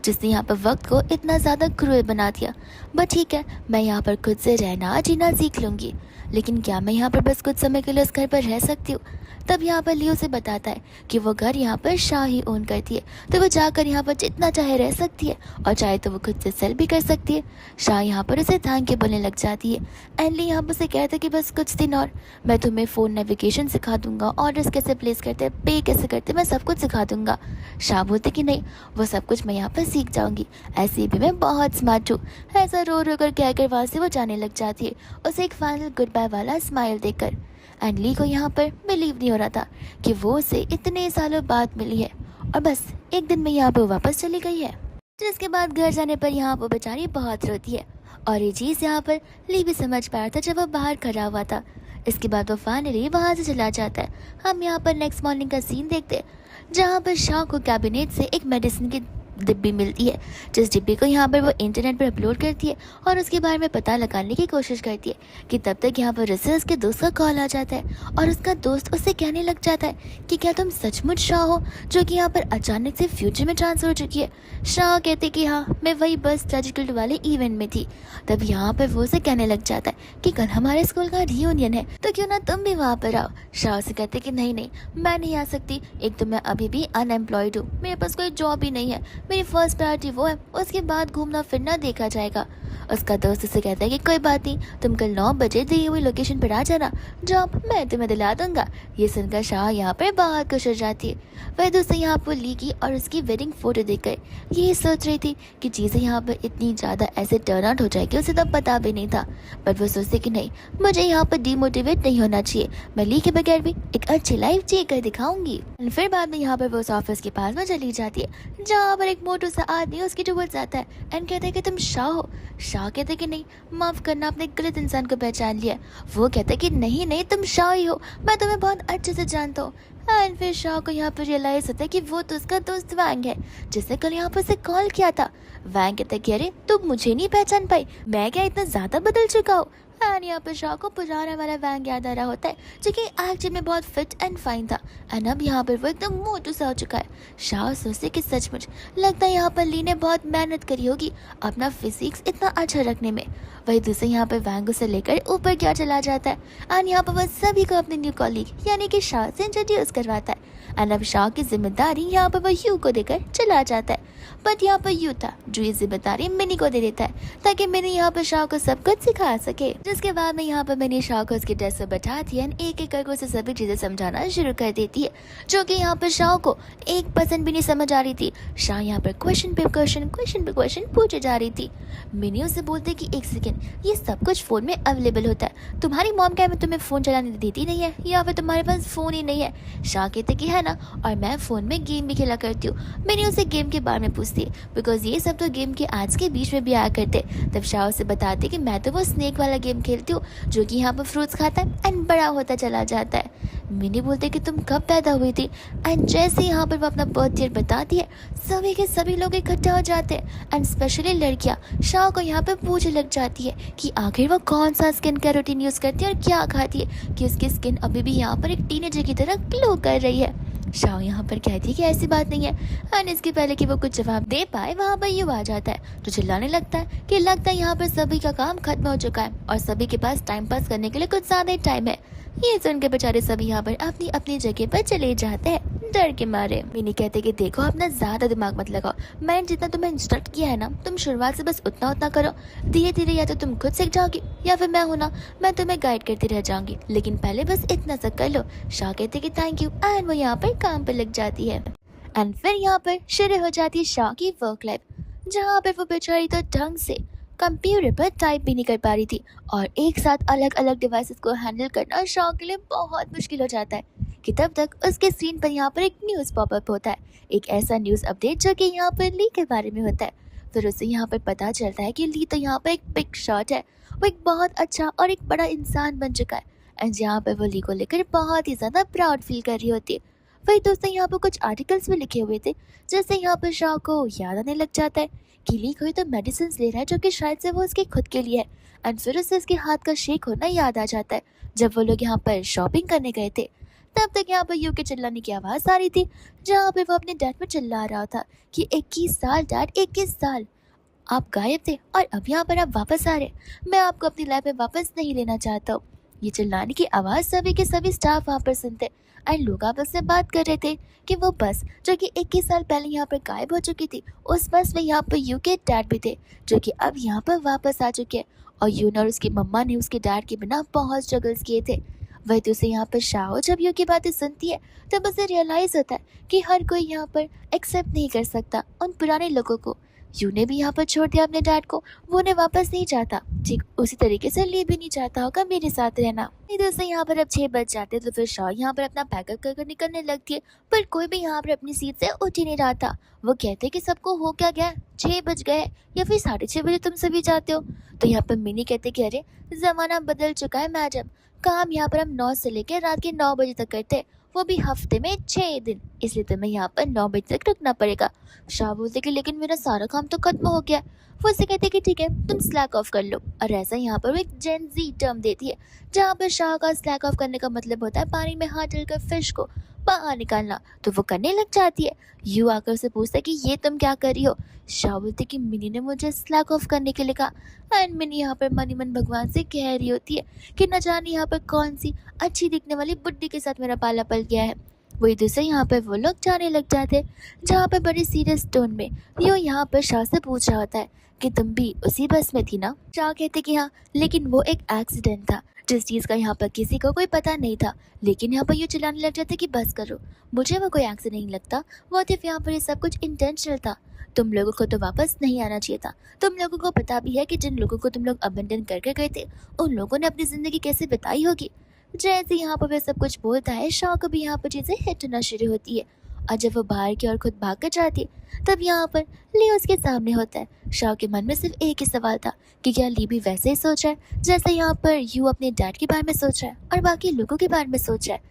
जिसने यहाँ पर वक्त को इतना ज़्यादा क्रूएल बना दिया। बट ठीक है, मैं यहाँ पर खुद से रहना जीना सीख लूँगी। लेकिन क्या मैं यहाँ पर बस कुछ समय के लिए उस घर पर रह सकती हूँ? तब यहाँ पर लियो से बताता है कि वो घर यहाँ पर शाह ही ओन करती है, तो वो जाकर यहाँ पर जितना चाहे रह सकती है और चाहे तो वो खुद से सेल भी कर सकती है। शाह यहाँ पर उसे थैंक यू बोलने लग जाती है। एंडली यहाँ पर उसे कहता है कि बस कुछ दिन और मैं तुम्हें फ़ोन नेविगेशन सिखा दूंगा, ऑर्डर्स कैसे प्लेस करते हैं, पे कैसे करते हैं, मैं सब कुछ सिखा दूंगा। शाह बोलते कि नहीं, वो सब कुछ मैं यहाँ पर सीख जाऊँगी, ऐसे भी मैं बहुत स्मार्ट हूँ। ऐसा रो रो कर कहकर वहाँ से वो जाने लग जाती है, उसे एक फाइनल गुड बाय वाला स्माइल देकर। एंड ली को यहाँ पर बिलीव नहीं हो रहा था कि वो उसे इतने सालों बाद मिली है और बस एक दिन में यहाँ पर वापस चली गई है। जिसके बाद घर जाने पर यहाँ पर बेचारी बहुत रोती है। और ये चीज़ यहाँ पर ली भी समझ पाया था जब वो बाहर खड़ा हुआ था। इसके बाद वो फाइनली वहाँ से चला जाता है। हम यहाँ पर नेक्स्ट मॉर्निंग का सीन देखते हैं जहाँ पर शाह को कैबिनेट से एक मेडिसिन की डिब्बी मिलती है, जिस डिब्बी को यहाँ पर वो इंटरनेट पर अपलोड करती है और उसके बारे में पता लगाने की कोशिश करती है कि तब तक यहाँ पर उसे उसके दोस्त का कॉल आ जाता है और उसका दोस्त उससे कहने लग जाता है कि क्या तुम सचमुच शाह हो जो कि यहाँ पर अचानक से फ्यूचर में ट्रांसफर हो चुकी है। शाह कहते कि हाँ, मैं वही बस ट्रेजिकल वाले इवेंट में थी। तब यहाँ पर वो उसे कहने लग जाता है कि कल हमारे स्कूल का रियूनियन है, तो क्यों ना तुम भी वहाँ पर आओ। शाह से कहते कि नहीं नहीं, मैं नहीं आ सकती। एक तो मैं अभी भी अनएम्प्लॉयड हूँ, मेरे पास कोई जॉब ही नहीं है, मेरी फर्स्ट प्रायोरिटी वो है, उसके बाद घूमना फिरना देखा जाएगा। उसका दोस्त उसे कहता है कि कोई बात नहीं, तुम कल 9 बजे दी हुई लोकेशन पर आ जाना, जॉब मैं तुम्हें दिला दूंगा। ये सुनकर शाह यहाँ पर बहुत खुश हो जाती है। वह दोस्त यहाँ पर ली की और उसकी वेडिंग फोटो देखकर ये सोच रही थी कि चीज़ें यहाँ पर इतनी ज़्यादा ऐसे टर्न आउट हो जाएगी, उसे तब पता भी नहीं था। बट वो सोचती कि नहीं, मुझे यहाँ पर डिमोटिवेट नहीं होना चाहिए, मैं ली के बगैर भी एक अच्छी लाइफ जी कर दिखाऊंगी। फिर बाद में यहाँ पर वो उस ऑफिस के पास में चली जाती है जहाँ पर एक मोटू सा आदमी उसकी टूवर्ड जाता है एंड कहता है कि तुम शाह हो। शाह कहते कि नहीं, माफ़ करना, आपने गलत इंसान को पहचान लिया। वो कहता है कि नहीं नहीं, तुम शाह ही हो, मैं तुम्हें बहुत अच्छे से जानता हूँ। एंड फिर शाह को यहाँ पर रियलाइज होता है कि वो तो उसका दोस्त वैंग है जिसने कल यहाँ पर उसे कॉल किया था। वैंग कहता है कि अरे तुम मुझे नहीं पहचान पाई, मैं क्या इतना ज़्यादा बदल चुका हूँ? एंड यहाँ पर शाह को पुराना वाला वैंग याद आ रहा होता है जो कि एक्चुअली में बहुत फिट एंड फाइन था। एंड अब यहाँ पर वो एकदम मोटू सा हो चुका है। शाह सोचते कि सचमुच लगता है यहाँ पर ली ने बहुत मेहनत करी होगी अपना फिजिक्स इतना अच्छा रखने में। वही दूसरे यहाँ पर वैंग उसे लेकर ऊपर क्या चला जाता है एंड यहाँ पर वह सभी को अपने न्यू कॉलीग यानी कि शाह से इंट्रोड्यूस करवाता है। एंड अब शाह की जिम्मेदारी यहाँ पर वह यू को देकर चला जाता है। बट यहाँ पर यू था जो ये जिम्मेदारी मिनी को दे देता है ताकि मिनी यहाँ पर शाह को सब कुछ सिखा सके। जिसके बाद में यहाँ पर मिनी शाह को उसके डेस्क पर बैठाती है, एक एक करके उसे सभी चीजें समझाना शुरू कर देती है जो कि यहाँ पर शाह को 1% भी नहीं समझ आ रही थी। शाह यहाँ पर क्वेश्चन पे क्वेश्चन पूछे जा रही थी। मिनी उसे बोलते कि एक सेकेंड, ये सब कुछ फोन में अवेलेबल होता है, तुम्हारी मॉम क्या तुम्हें फोन चलाने देती नहीं है या फिर तुम्हारे पास फोन ही नहीं है? शाह कहते कि है ना, और मैं फोन में गेम भी खेला करती हूँ। मिनी उसे गेम के बारे में पूछती है बिकॉज ये सब तो गेम के आज के बीच में भी आया करते। तब शाह उसे बताते कि मैं तो वो स्नेक वाला गेम खेलती हूँ जो कि यहाँ पर फ्रूट्स खाता है एंड बड़ा होता चला जाता है। मिनी बोलते कि तुम कब पैदा हुई थी? एंड जैसे यहाँ पर वो अपना बर्थ ईयर बताती है सभी के सभी लोग इकट्ठा हो जाते हैं एंड स्पेशली लड़कियाँ शाह को यहाँ पे पूछने लग जाती है कि आखिर वो कौन सा स्किन केयर रूटीन यूज़ करती है और क्या खाती है कि उसकी स्किन अभी भी यहाँ पर एक टीनेजर की तरह ग्लो कर रही है। शाह यहाँ पर कहती है कि ऐसी बात नहीं है एंड इसके पहले कि वो कुछ जवाब दे पाए वहाँ पर यू आ जाता है जो चिल्लाने लगता है कि लगता है यहाँ पर सभी का काम खत्म हो चुका है और सभी के पास टाइम पास करने के लिए कुछ ज़्यादा ही टाइम है। ये सुन के बेचारे सभी यहाँ पर अपनी अपनी जगह पर चले जाते हैं डर के मारे। मिनी कहते कि देखो अपना ज्यादा दिमाग मत लगाओ, मैंने जितना तुम्हें इंस्ट्रक्ट किया है ना तुम शुरुआत से बस उतना उतना करो, धीरे धीरे या तो तुम खुद सीख जाओगी या फिर मैं हूं ना मैं तुम्हें गाइड करती रह जाऊंगी, लेकिन पहले बस इतना सा कर लो। शाह कहते कि थैंक यू एंड वो यहाँ पर काम पर लग जाती है। एंड फिर यहाँ पर शुरू हो जाती है शाह की वर्क लाइफ जहाँ पर वो बेचारी तो ढंग से कंप्यूटर पर टाइप भी नहीं कर पा रही थी और एक साथ अलग अलग डिवाइसेस को हैंडल करना शाह के लिए बहुत मुश्किल हो जाता है कि तब तक उसके स्क्रीन पर यहाँ पर एक न्यूज़ पॉपअप होता है, एक ऐसा न्यूज़ अपडेट जो कि यहाँ पर ली के बारे में होता है। फिर उसे यहाँ पर पता चलता है कि ली तो यहाँ पर एक बिग शॉट है, वो एक बहुत अच्छा और एक बड़ा इंसान बन चुका है एंड यहाँ पर वो ली को लेकर बहुत ही ज़्यादा प्राउड फील कर रही होती है। वही दोस्तों यहाँ पर कुछ आर्टिकल्स भी लिखे हुए थे जिससे यहाँ पर शाह को याद आने लग जाता है कि ली कोई तो मेडिसिन ले रहा है जो कि शायद से वो उसके खुद के लिए है। एंड फिर उसे उसके हाथ का शेक होना याद आ जाता है जब वो लोग यहाँ पर शॉपिंग करने गए थे। तब तक यहाँ पर यू के चिल्लाने की आवाज़ आ रही थी जहाँ पर वो अपने डैड पर चिल्ला रहा था कि 21 साल डैड, 21 साल आप गायब थे और अब यहाँ पर आप वापस आ रहे, मैं आपको अपनी लाइफ में वापस नहीं लेना चाहता हूँ। ये चिल्लाने की आवाज़ सभी के सभी स्टाफ वहाँ पर सुनते एंड लोग आपस में बात कर रहे थे कि वो बस जो कि 21 साल पहले यहाँ पर गायब हो चुकी थी उस बस में यहाँ पर यू के डैड भी थे जो कि अब यहाँ पर वापस आ चुके हैं और यू और उसकी मम्मा ने उसके डैड के बिना बहुत स्ट्रगल्स किए थे। वही दूसरे यहाँ पर शाह जब यू की बातें सुनती है तब उसे रियलाइज़ होता है कि हर कोई यहाँ पर एक्सेप्ट नहीं कर सकता उन पुराने लोगों को। यू ने भी यहाँ पर छोड़ दिया अपने डैड को, वो उन्हें वापस नहीं चाहता, ठीक उसी तरीके से ली भी नहीं चाहता होगा मेरे साथ रहना। दोस्तों यहाँ पर अब 6 बज जाते तो फिर शाह यहाँ पर अपना पैकअप कर निकलने लगती है पर कोई भी यहाँ पर अपनी सीट से उठ ही नहीं रहा था। वो कहते कि सबको हो क्या गया, 6 बज गए या फिर 6:30 बजे तुम सभी जाते हो? तो यहाँ पर मिनी कहते कि अरे जमाना बदल चुका है मैडम, काम यहाँ पर हम 9 से लेकर रात के 9 बजे तक करते, वो भी हफ्ते में 6 दिन, इसलिए तुम्हें यहाँ पर 9 बजे तक रुकना पड़ेगा। शाह बोलते कि लेकिन मेरा सारा काम तो खत्म हो गया। वो उसे कहते कि ठीक है तुम स्लैक ऑफ कर लो और ऐसा यहाँ पर वो एक जेन जी टर्म देती है जहाँ पर शाह का स्लैक ऑफ करने का मतलब होता है पानी में हाथ डालकर फिश को बाहर निकालना। तो वो करने लग जाती है। यू आकर उसे पूछता है कि ये तुम क्या कर रही हो? शाह बोलते कि मिनी ने मुझे स्लैक ऑफ करने के लिए कहा एंड मिनी यहाँ पर मन ही मन भगवान से कह रही होती है कि न जाने यहाँ पर कौन सी अच्छी दिखने वाली बुड्ढी के साथ मेरा पाला पल गया है। वही दूसरे यहाँ पर वो लोग जाने लग जाते हैं जहाँ पर बड़ी सीरियस टोन में यू यहाँ पर शाह से पूछ रहा होता है कि तुम भी उसी बस में थी ना? शाह कहते कि हाँ, लेकिन वो एक एक्सीडेंट था जिस चीज़ का यहाँ पर किसी को कोई पता नहीं था। लेकिन यहाँ पर ये चिल्लाने लग जाते कि बस करो, मुझे वो कोई एक्सीडेंट नहीं लगता, वो सिर्फ यहाँ पर ये सब कुछ इंटेंशनल था। तुम लोगों को तो वापस नहीं आना चाहिए था। तुम लोगों को पता भी है कि जिन लोगों को तुम लोग अबेंडन करके गए थे उन लोगों ने अपनी ज़िंदगी कैसे बिताई होगी। जैसे यहाँ पर वह सब कुछ बोलता है शाह को भी यहाँ पर चीज़ें हिट होना शुरू होती है और जब वो बाहर की ओर खुद भाग कर जाती है तब यहाँ पर ली उसके सामने होता है। शाह के मन में सिर्फ एक ही सवाल था कि क्या ली भी वैसे ही सोच रहा है जैसे यहाँ पर यू अपने डैड के बारे में सोच रहा है और बाकी लोगों के बारे में सोच रहा है।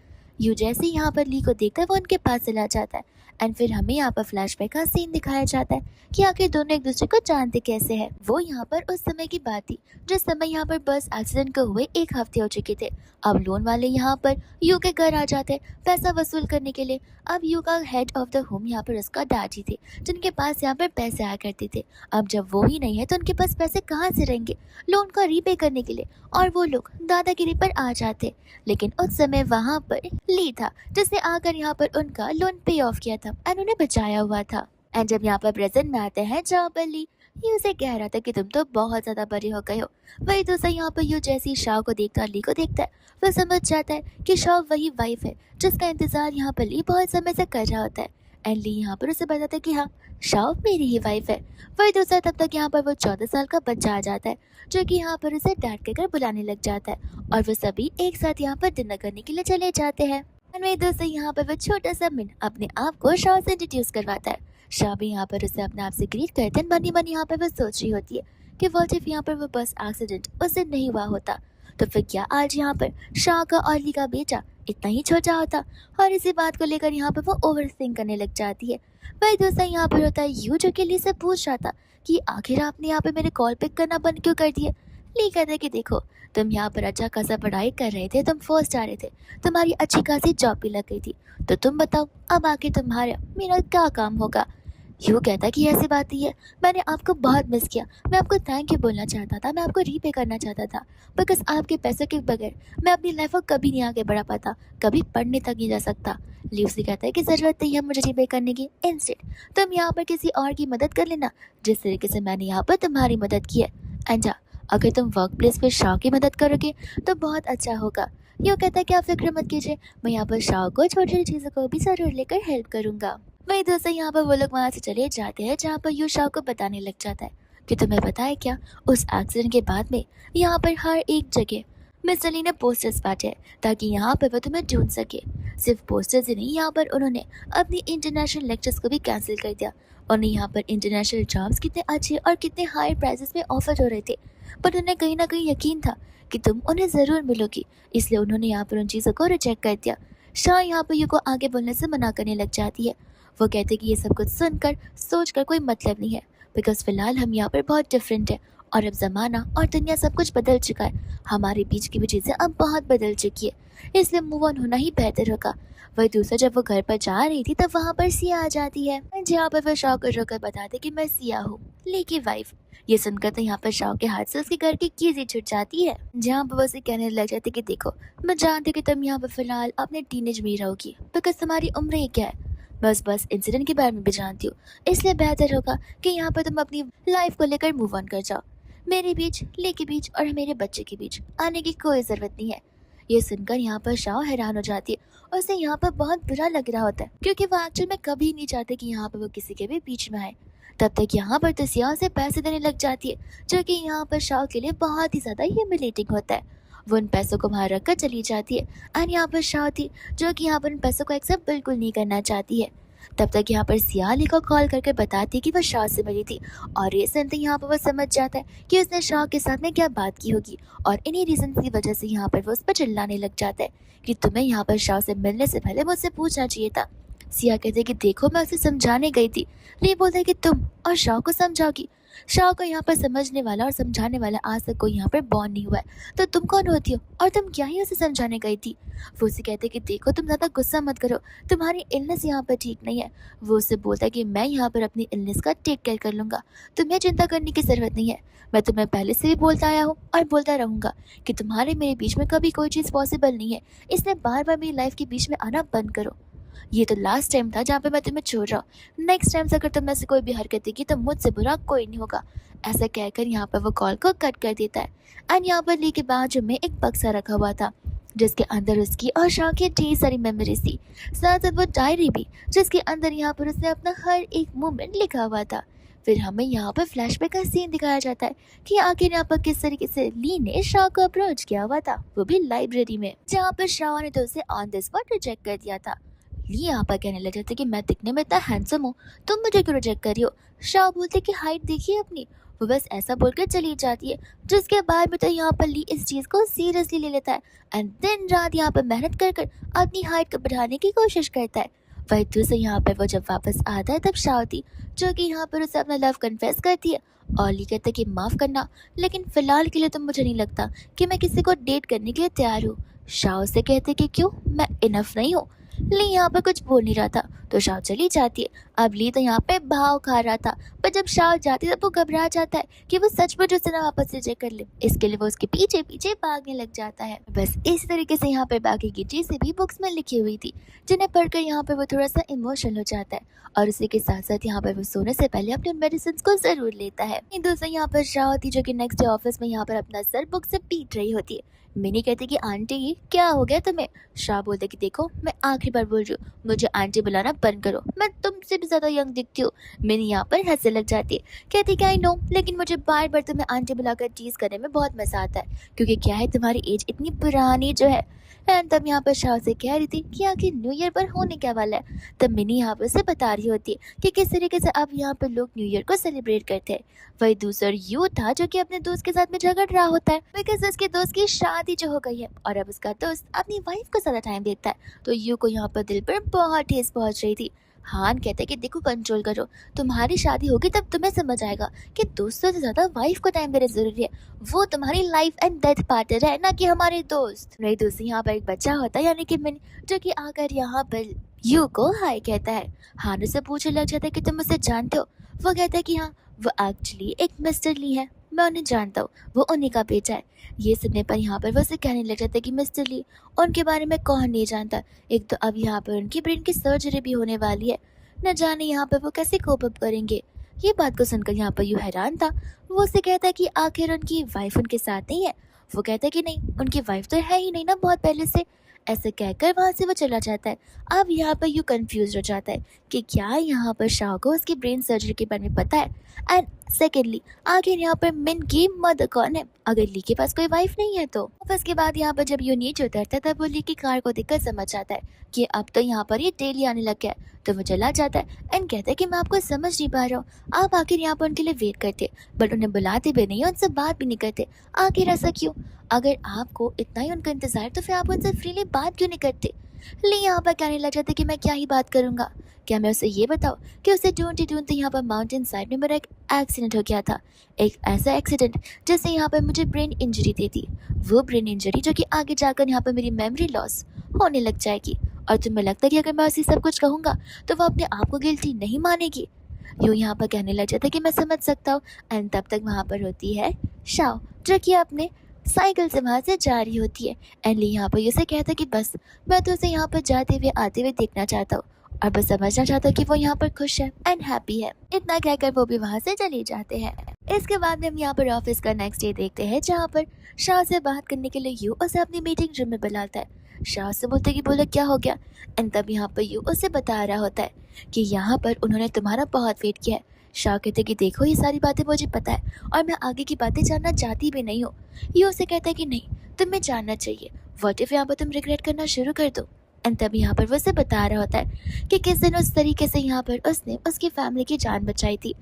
यू जैसे ही यहाँ पर ली को देखता है वो उनके पास चला जाता है एंड फिर हमें यहाँ पर फ्लैशबैक का सीन दिखाया जाता है कि आखिर दोनों एक दूसरे को जानते कैसे हैं। वो यहाँ पर उस समय की बात थी जिस समय यहाँ पर बस एक्सीडेंट को हुए 1 हफ्ते हो चुके थे। अब लोन वाले यहाँ पर यू के घर आ जाते पैसा वसूल करने के लिए। अब यू का हेड ऑफ द होम यहाँ पर उसका दादी थे जिनके पास यहाँ पर पैसे आया करते थे। अब जब वो ही नहीं है तो उनके पास पैसे कहाँ से रहेंगे लोन का रीपे करने के लिए, और वो लोग दादागिरी पर आ जाते। लेकिन उस समय वहाँ पर ली था जिसने आकर यहाँ पर उनका लोन पे ऑफ किया था एंड उन्हें बचाया हुआ था। एंड जब यहाँ पर प्रेजेंट में आते हैं जहाँ पर ली ये उसे कह रहा था कि तुम तो बहुत ज्यादा बड़े हो गए हो। वही दूसरा यहाँ पर यू जैसी शाह को देखता है ली को देखता है वो समझ जाता है कि शाह वही वाइफ है जिसका इंतजार यहाँ पर ली बहुत समय से कर रहा होता है। एंड ली यहाँ पर उसे बताता है कि हाँ शाह मेरी ही वाइफ है। वही दूसरा तब तक यहाँ पर वो 14 साल का बच्चा आ जाता है जो कि यहाँ पर उसे डैड कहकर बुलाने लग जाता है और वो सभी एक साथ यहाँ पर डिनर करने के लिए चले जाते हैं। वही दूसरा यहाँ पर वो छोटा सा मिन अपने आप को शाह से इंट्रोड्यूस करवाता है। शाह भी यहाँ पर उसे अपने आप से ग्रीट करते हैं। बनी बनी यहाँ पर वो सोच रही होती है कि व्हाट इफ यहाँ पर वो बस एक्सीडेंट उससे नहीं हुआ होता तो फिर क्या आज यहाँ पर शाह का और ली का बेटा इतना ही छोटा होता। और इसी बात को लेकर यहाँ पर वो ओवर थिंक करने लग जाती है। वही दूसरा यहाँ पर होता है यू जो कि ली से पूछ रहा था कि आखिर आपने यहाँ पे मेरे कॉल पिक करना बंद क्यों कर दिया। ली कहता है कि देखो तुम यहाँ पर अच्छा खासा पढ़ाई कर रहे थे, तुम फर्स्ट आ रहे थे, तुम्हारी अच्छी खासी जॉब भी लग गई थी, तो तुम बताओ अब आके तुम्हारा मेरा क्या काम होगा। यू कहता कि ऐसी बात ही है, मैंने आपको बहुत मिस किया, मैं आपको थैंक यू बोलना चाहता था, मैं आपको रीपे करना चाहता था, बिकॉज आपके पैसों के बगैर मैं अपनी लाइफ को कभी नहीं आगे बढ़ा पाता, कभी पढ़ने तक नहीं जा सकता। ल्यूसी कहता है कि ज़रूरत नहीं है मुझे रीपे करने की, इंस्टेड तुम यहाँ पर किसी और की मदद कर लेना जिस तरीके से मैंने यहाँ पर तुम्हारी मदद की है। एंड अगर तुम वर्क प्लेस पर शाह की मदद करोगे तो बहुत अच्छा होगा। यू कहता है कि आप फिक्र मत कीजिए, मैं यहाँ पर शाह को छोटी छोटी चीज़ों को भी ज़रूर लेकर हेल्प करूँगा। वही दोस्तों यहाँ पर वो लोग वहाँ से चले जाते हैं जहाँ पर यू शाह को बताने लग जाता है कि तुम्हें पता है क्या, उस एक्सीडेंट के बाद में यहाँ पर हर एक जगह मिस्टर ली ने पोस्टर्स बांटे हैं ताकि यहाँ पर वो तुम्हें ढूंढ सके। सिर्फ पोस्टर्स ही नहीं, यहाँ पर उन्होंने अपनी इंटरनेशनल लेक्चर्स को भी कैंसिल कर दिया। उन्हें यहाँ पर इंटरनेशनल जॉब्स कितने अच्छे और कितने हाई प्राइजेस में ऑफर हो रहे थे, पर उन्हें कहीं ना कहीं यकीन था कि तुम उन्हें ज़रूर मिलोगी, इसलिए उन्होंने यहाँ पर उन चीज़ों को रिजेक्ट कर दिया। शाह यहाँ पर यू को आगे बोलने से मना करने लग जाती है। वो कहते कि ये सब कुछ सुनकर सोचकर कोई मतलब नहीं है, बिकॉज फिलहाल हम यहाँ पर बहुत डिफरेंट है और अब ज़माना और दुनिया सब कुछ बदल चुका है, हमारे बीच की भी चीज़ें अब बहुत बदल चुकी है, इसलिए मूव ऑन होना ही बेहतर होगा। वही दूसरा जब वो घर पर जा रही थी तब वहाँ पर सिया आ जाती है जहाँ पर वो शाह को रोकर बताते कि मैं सिया हूँ, ली की वाइफ। ये सुनकर तो यहाँ पर शाह के हाथ से उसके घर की कीज़ी छूट जाती है जहाँ पर वो उसे कहने लग जाती कि देखो मैं जानती कि तुम यहाँ पर फिलहाल अपने टीनेज में ही रहोगी, बिकॉज तुम्हारी उम्र ही क्या है, बस इंसिडेंट के बारे में भी जानती हूँ, इसलिए बेहतर होगा कि यहाँ पर तुम अपनी लाइफ को लेकर मूव ऑन कर जाओ। मेरे बीच, ली के बीच और मेरे बच्चे के बीच आने की कोई ज़रूरत नहीं है। ये सुनकर यहाँ पर शाह हैरान हो जाती है और उसे यहाँ पर बहुत बुरा लग रहा होता है क्योंकि वो एक्चुअल में कभी नहीं चाहते कि यहाँ पर वो किसी के भी बीच में आए। तब तक यहाँ पर तो सिया से पैसे देने लग जाती है जो कि यहाँ पर शाह के लिए बहुत ही ज़्यादा ह्यूमिलेटिंग होता है। वो उन पैसों को वहाँ रख कर चली जाती है एंड यहाँ पर शाह थी जो कि यहाँ पर उन पैसों को एक्सेप्ट बिल्कुल नहीं करना चाहती है। तब तक यहाँ पर सिया ली को कॉल करके बताती कि वह शाह से मिली थी और ये सुनते यहाँ पर वो समझ जाता है कि उसने शाह के साथ में क्या बात की होगी और इन्हीं रीजन की वजह से यहाँ पर वो उस पर चिल्लाने लग जाता है कि तुम्हें यहाँ पर शाह से मिलने से पहले मुझसे पूछना चाहिए था। सिया कहते कि देखो मैं उसे समझाने गई थी, ली बोलता है कि तुम और शाह को समझाओगी। शाह को यहाँ पर समझने वाला और समझाने वाला आज तक कोई यहाँ पर बॉर्न नहीं हुआ है, तो तुम कौन होती हो और तुम क्या ही उसे समझाने गई थी। वो उसे कहते कि देखो तुम ज़्यादा गुस्सा मत करो, तुम्हारी इलनेस यहाँ पर ठीक नहीं है। वो उससे बोलता है कि मैं यहाँ पर अपनी इलनेस का टेक केयर कर लूँगा, तुम्हें चिंता करने की ज़रूरत नहीं है। मैं तुम्हें पहले से भी बोलता आया हूँ और बोलता रहूँगा कि तुम्हारे मेरे बीच में कभी कोई चीज़ पॉसिबल नहीं है, इसलिए बार बार मेरी लाइफ के बीच में आना बंद करो। ये तो लास्ट टाइम था जहाँ पे मैं तुम्हें छोड़ रहा हूँ, नेक्स्ट टाइम से अगर तुम ऐसे कोई भी हरकत देगी तो मुझसे बुरा कोई नहीं होगा। ऐसा कहकर यहाँ पर वो कॉल को कट कर देता है एंड यहाँ पर ली के बाजू में एक बक्सा रखा हुआ था जिसके अंदर उसकी और शाह की ढेर सारी मेमोरीज थी, साथ साथ वो डायरी भी जिसके अंदर यहाँ पर उसने अपना हर एक मोमेंट लिखा हुआ था। फिर हमें यहाँ पर फ्लैशबैक का सीन दिखाया जाता है कि आखिर यहाँ पर किस तरीके से ली ने शाह को अप्रोच किया हुआ था, वो भी लाइब्रेरी में, जहाँ पर शाह ने तो उसे ऑन द स्पॉट रिजेक्ट कर दिया था। ली यहाँ पर कहने लग जाते कि मैं दिखने में इतना हैंडसम हूँ, तुम मुझे क्यों रिजेक्ट कर रही हो। शाह बोलते कि हाइट देखिए अपनी, वो बस ऐसा बोलकर चली जाती है, जिसके बाद में तो यहाँ पर ली इस चीज़ को सीरियसली ले लेता है एंड दिन रात यहाँ पर मेहनत कर कर अपनी हाइट को बढ़ाने की कोशिश करता है। वही दूसरे यहाँ पर वो जब वापस आता है तब शाओती जो कि यहाँ पर उसे अपना लव कन्फेस करती है और ली कहता है कि माफ़ करना, लेकिन फ़िलहाल के लिए तो मुझे नहीं लगता कि मैं किसी को डेट करने के लिए तैयार हूँ। शाओ से कहते कि क्यों, मैं इनफ नहीं हूँ। ली यहाँ पर कुछ बोल नहीं रहा था तो शाओ चली जाती है। अब ली तो यहाँ पे भाव खा रहा था, पर जब शाओ जाती है तब वो घबरा जाता है कि वो सचमुच उसे ना वापस रिजेक्ट कर ले। इसके लिए वो उसके पीछे पीछे भागने लग जाता है। बस इस तरीके से यहाँ पर बाकी की चीज़ें भी बुक्स में लिखी हुई थी, जिन्हें पढ़कर यहाँ पर वो थोड़ा सा इमोशनल हो जाता है और उसी के साथ साथ यहाँ पर वो सोने से पहले अपने मेडिसिन को जरूर लेता है। दूसरा यहाँ पर शाह होती जो कि नेक्स्ट डे ऑफिस में यहाँ पर अपना सर बुक से पीट रही होती है। मिनी कहती कि आंटी ये क्या हो गया तुम्हें। शाह बोलते कि देखो मैं आखिरी बार बोल रही हूँ, मुझे आंटी बुलाना बंद करो, मैं तुमसे भी ज्यादा यंग दिखती हूँ। मिनी यहाँ पर हंसने लग जाती है, कहती कि आई नो, लेकिन मुझे बार बार तुम्हें आंटी बुलाकर टीज करने में बहुत मजा आता है, क्योंकि क्या है तुम्हारी एज इतनी पुरानी जो है। एंड तब यहाँ पर शाह से कह रही थी कि आखिर न्यू ईयर पर होने क्या वाला है। तब मिनी यहाँ पर से बता रही होती है कि किस तरीके से अब यहाँ पर लोग न्यू ईयर को सेलिब्रेट करते हैं। वही दूसरा यू था जो कि अपने दोस्त के साथ में झगड़ रहा होता है बिकॉज उसके दोस्त की शादी जो हो गई है और अब उसका दोस्त अपनी वाइफ को ज्यादा टाइम देता है। तो यू को यहाँ पर दिल पर बहुत ठेस पहुंच रही थी। हान कहते कि देखो कंट्रोल करो, तुम्हारी शादी होगी तब तुम्हें समझ आएगा कि दोस्तों से ज्यादा वाइफ को टाइम देना जरूरी है। वो तुम्हारी लाइफ एंड डेथ पार्टनर है, ना कि हमारे दोस्त। नहीं दोस्त, यहाँ पर एक बच्चा होता है यानी कि मिन, जो कि आकर यहाँ पर यू को हाय कहता है। हान उसे पूछने लग जाता है कि तुम उसे जानते हो। वो कहता है कि हाँ, वो एक्चुअली एक मिस्टर ली है, मैं उन्हें जानता हूँ, वो उन्हीं का बेटा है। ये सुनने पर यहाँ पर वो उसे कहने लग जाता है कि मिस्टर ली, उनके बारे में कौन नहीं जानता। एक तो अब यहाँ पर उनकी ब्रेन की सर्जरी भी होने वाली है, न जाने यहाँ पर वो कैसे कोप अप करेंगे। ये बात को सुनकर यहाँ पर यू हैरान था। वो उसे कहता है कि आखिर उनकी वाइफ उनके साथ नहीं है। वो कहता है कि नहीं, उनकी वाइफ तो है ही नहीं ना बहुत पहले से। ऐसे कहकर वहाँ से वो चला जाता है। अब यहाँ पर यू कंफ्यूज हो जाता है कि क्या यहाँ पर शाह को उसकी ब्रेन सर्जरी के बारे में पता है, एंड सेकेंडली आखिर यहाँ पर मिन की मदर कौन है अगर ली के पास कोई वाइफ नहीं है तो। ऑफिस के बाद यहाँ पर जब यू नीचे उतरता है तब वो ली की कार को देखकर समझ आता है कि अब तो यहाँ पर ये डेली आने लग गया है। तो वो चला जाता है एंड कहता है कि मैं आपको समझ नहीं पा रहा हूँ, आप आखिर यहाँ पर उनके लिए वेट करते बट उन्हें बुलाते भी नहीं, उनसे बात भी नहीं करते, आखिर ऐसा क्यों? अगर आपको इतना ही उनका इंतजार तो फिर आप उनसे फ्रीली बात क्यों नहीं करते? ली यहाँ पर कहने लग जाते कि मैं क्या ही बात करूंगा, क्या मैं उसे ये बताऊँ कि उसे ढूंढते ढूंढते यहाँ पर माउंटेन साइड में मेरा एक एक्सीडेंट हो गया था। एक ऐसा एक्सीडेंट जिससे यहाँ पर मुझे ब्रेन इंजरी दे दी, वो ब्रेन इंजरी जो कि आगे जाकर यहाँ पर मेरी मेमोरी लॉस होने लग जाएगी। और तुम्हें लगता है कि अगर मैं उसे सब कुछ कहूँगा तो वो अपने आप को गिल्टी नहीं मानेगी? यूँ यहाँ पर कहने लग जाता है कि मैं समझ सकता हूँ। एंड तब तक वहाँ पर होती है शाओ जो कि अपने साइकिल से वहाँ से जा रही होती है। एंड ली यहाँ पर उसे कहता है कि बस मैं तो उसे यहाँ पर जाते हुए आते हुए देखना चाहता हूँ और बस समझना चाहता हूँ कि वो यहाँ पर खुश है एंड हैप्पी है। इतना कहकर वो भी वहाँ से चले जाते हैं। इसके बाद में हम यहाँ पर ऑफिस का नेक्स्ट डे देखते हैं जहाँ पर शाह से बात करने के लिए यू उसे अपनी मीटिंग रूम में बुलाता है। शाह से बोलते कि बोले क्या हो गया। एंड तब यहाँ पर यू उसे बता रहा होता है कि यहाँ पर उन्होंने तुम्हारा बहुत वेट किया है। शाह कहते कि देखो ये सारी बातें मुझे पता है और मैं आगे की बातें जानना चाहती भी नहीं हूँ। यू उसे कहता है कि नहीं, तुम्हें जानना चाहिए, व्हाट इफ यहाँ पर तुम रिग्रेट करना शुरू कर दो। एंड तब यहाँ पर वो उसे बता रहा होता है कि किस दिन उस तरीके से यहाँ पर उसने उसकी फैमिली की जान बचाई थी।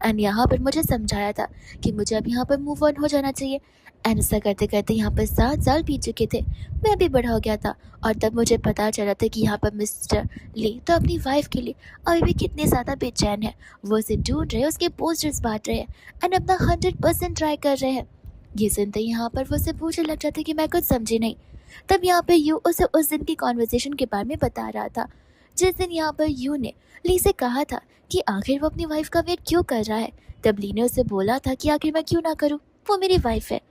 एंड यहाँ पर मुझे समझाया था कि मुझे अब यहाँ पर मूव ऑन हो जाना चाहिए। एंड ऐसा करते करते यहाँ पर 7 साल बीत चुके थे, मैं भी बड़ा हो गया था और तब मुझे पता चला था कि यहाँ पर मिस्टर ली तो अपनी वाइफ के लिए अभी भी कितने ज़्यादा बेचैन है। वो उसे ढूंढ रहे हैं, उसके पोस्टर्स बांट रहे हैं एंड अपना 100% ट्राई कर रहे हैं। ये सुनते यहाँ पर वो उसे पूछने लग जाते कि मैं कुछ समझी नहीं। तब यहाँ पर यू उसे उस दिन की कॉन्वर्सेशन के बारे में बता रहा था जिस दिन यहाँ पर यू ने ली से कहा था कि आखिर वो अपनी वाइफ का वेट क्यों कर रहा है। तब ली ने उसे बोला था कि आखिर मैं क्यों ना करूँ, वो मेरी वाइफ है।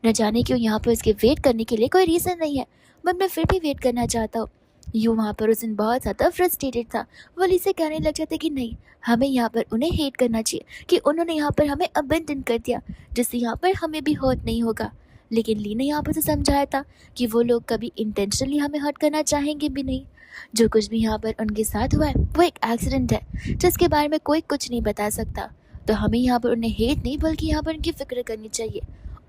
न जाने क्यों यहाँ पर उसके वेट करने के लिए कोई रीज़न नहीं है, बट मैं फिर भी वेट करना चाहता हूँ। यू वहाँ पर उस दिन बहुत ज़्यादा फ्रस्ट्रेटेड था। वो ली से कहने लग जाते कि नहीं, हमें यहाँ पर उन्हें हेट करना चाहिए कि उन्होंने यहाँ पर हमें अबेंडन कर दिया, जिससे यहाँ पर हमें भी हर्ट नहीं होगा। लेकिन ली ने यहाँ पर उसे समझाया था कि वो लोग कभी इंटेंशनली हमें हर्ट करना चाहेंगे भी नहीं। जो कुछ भी यहाँ पर उनके साथ हुआ है वो एक एक्सीडेंट है जिसके बारे में कोई कुछ नहीं बता सकता। तो हमें यहाँ पर उन्हें हेट नहीं बल्कि यहाँ पर उनकी फिक्र करनी चाहिए।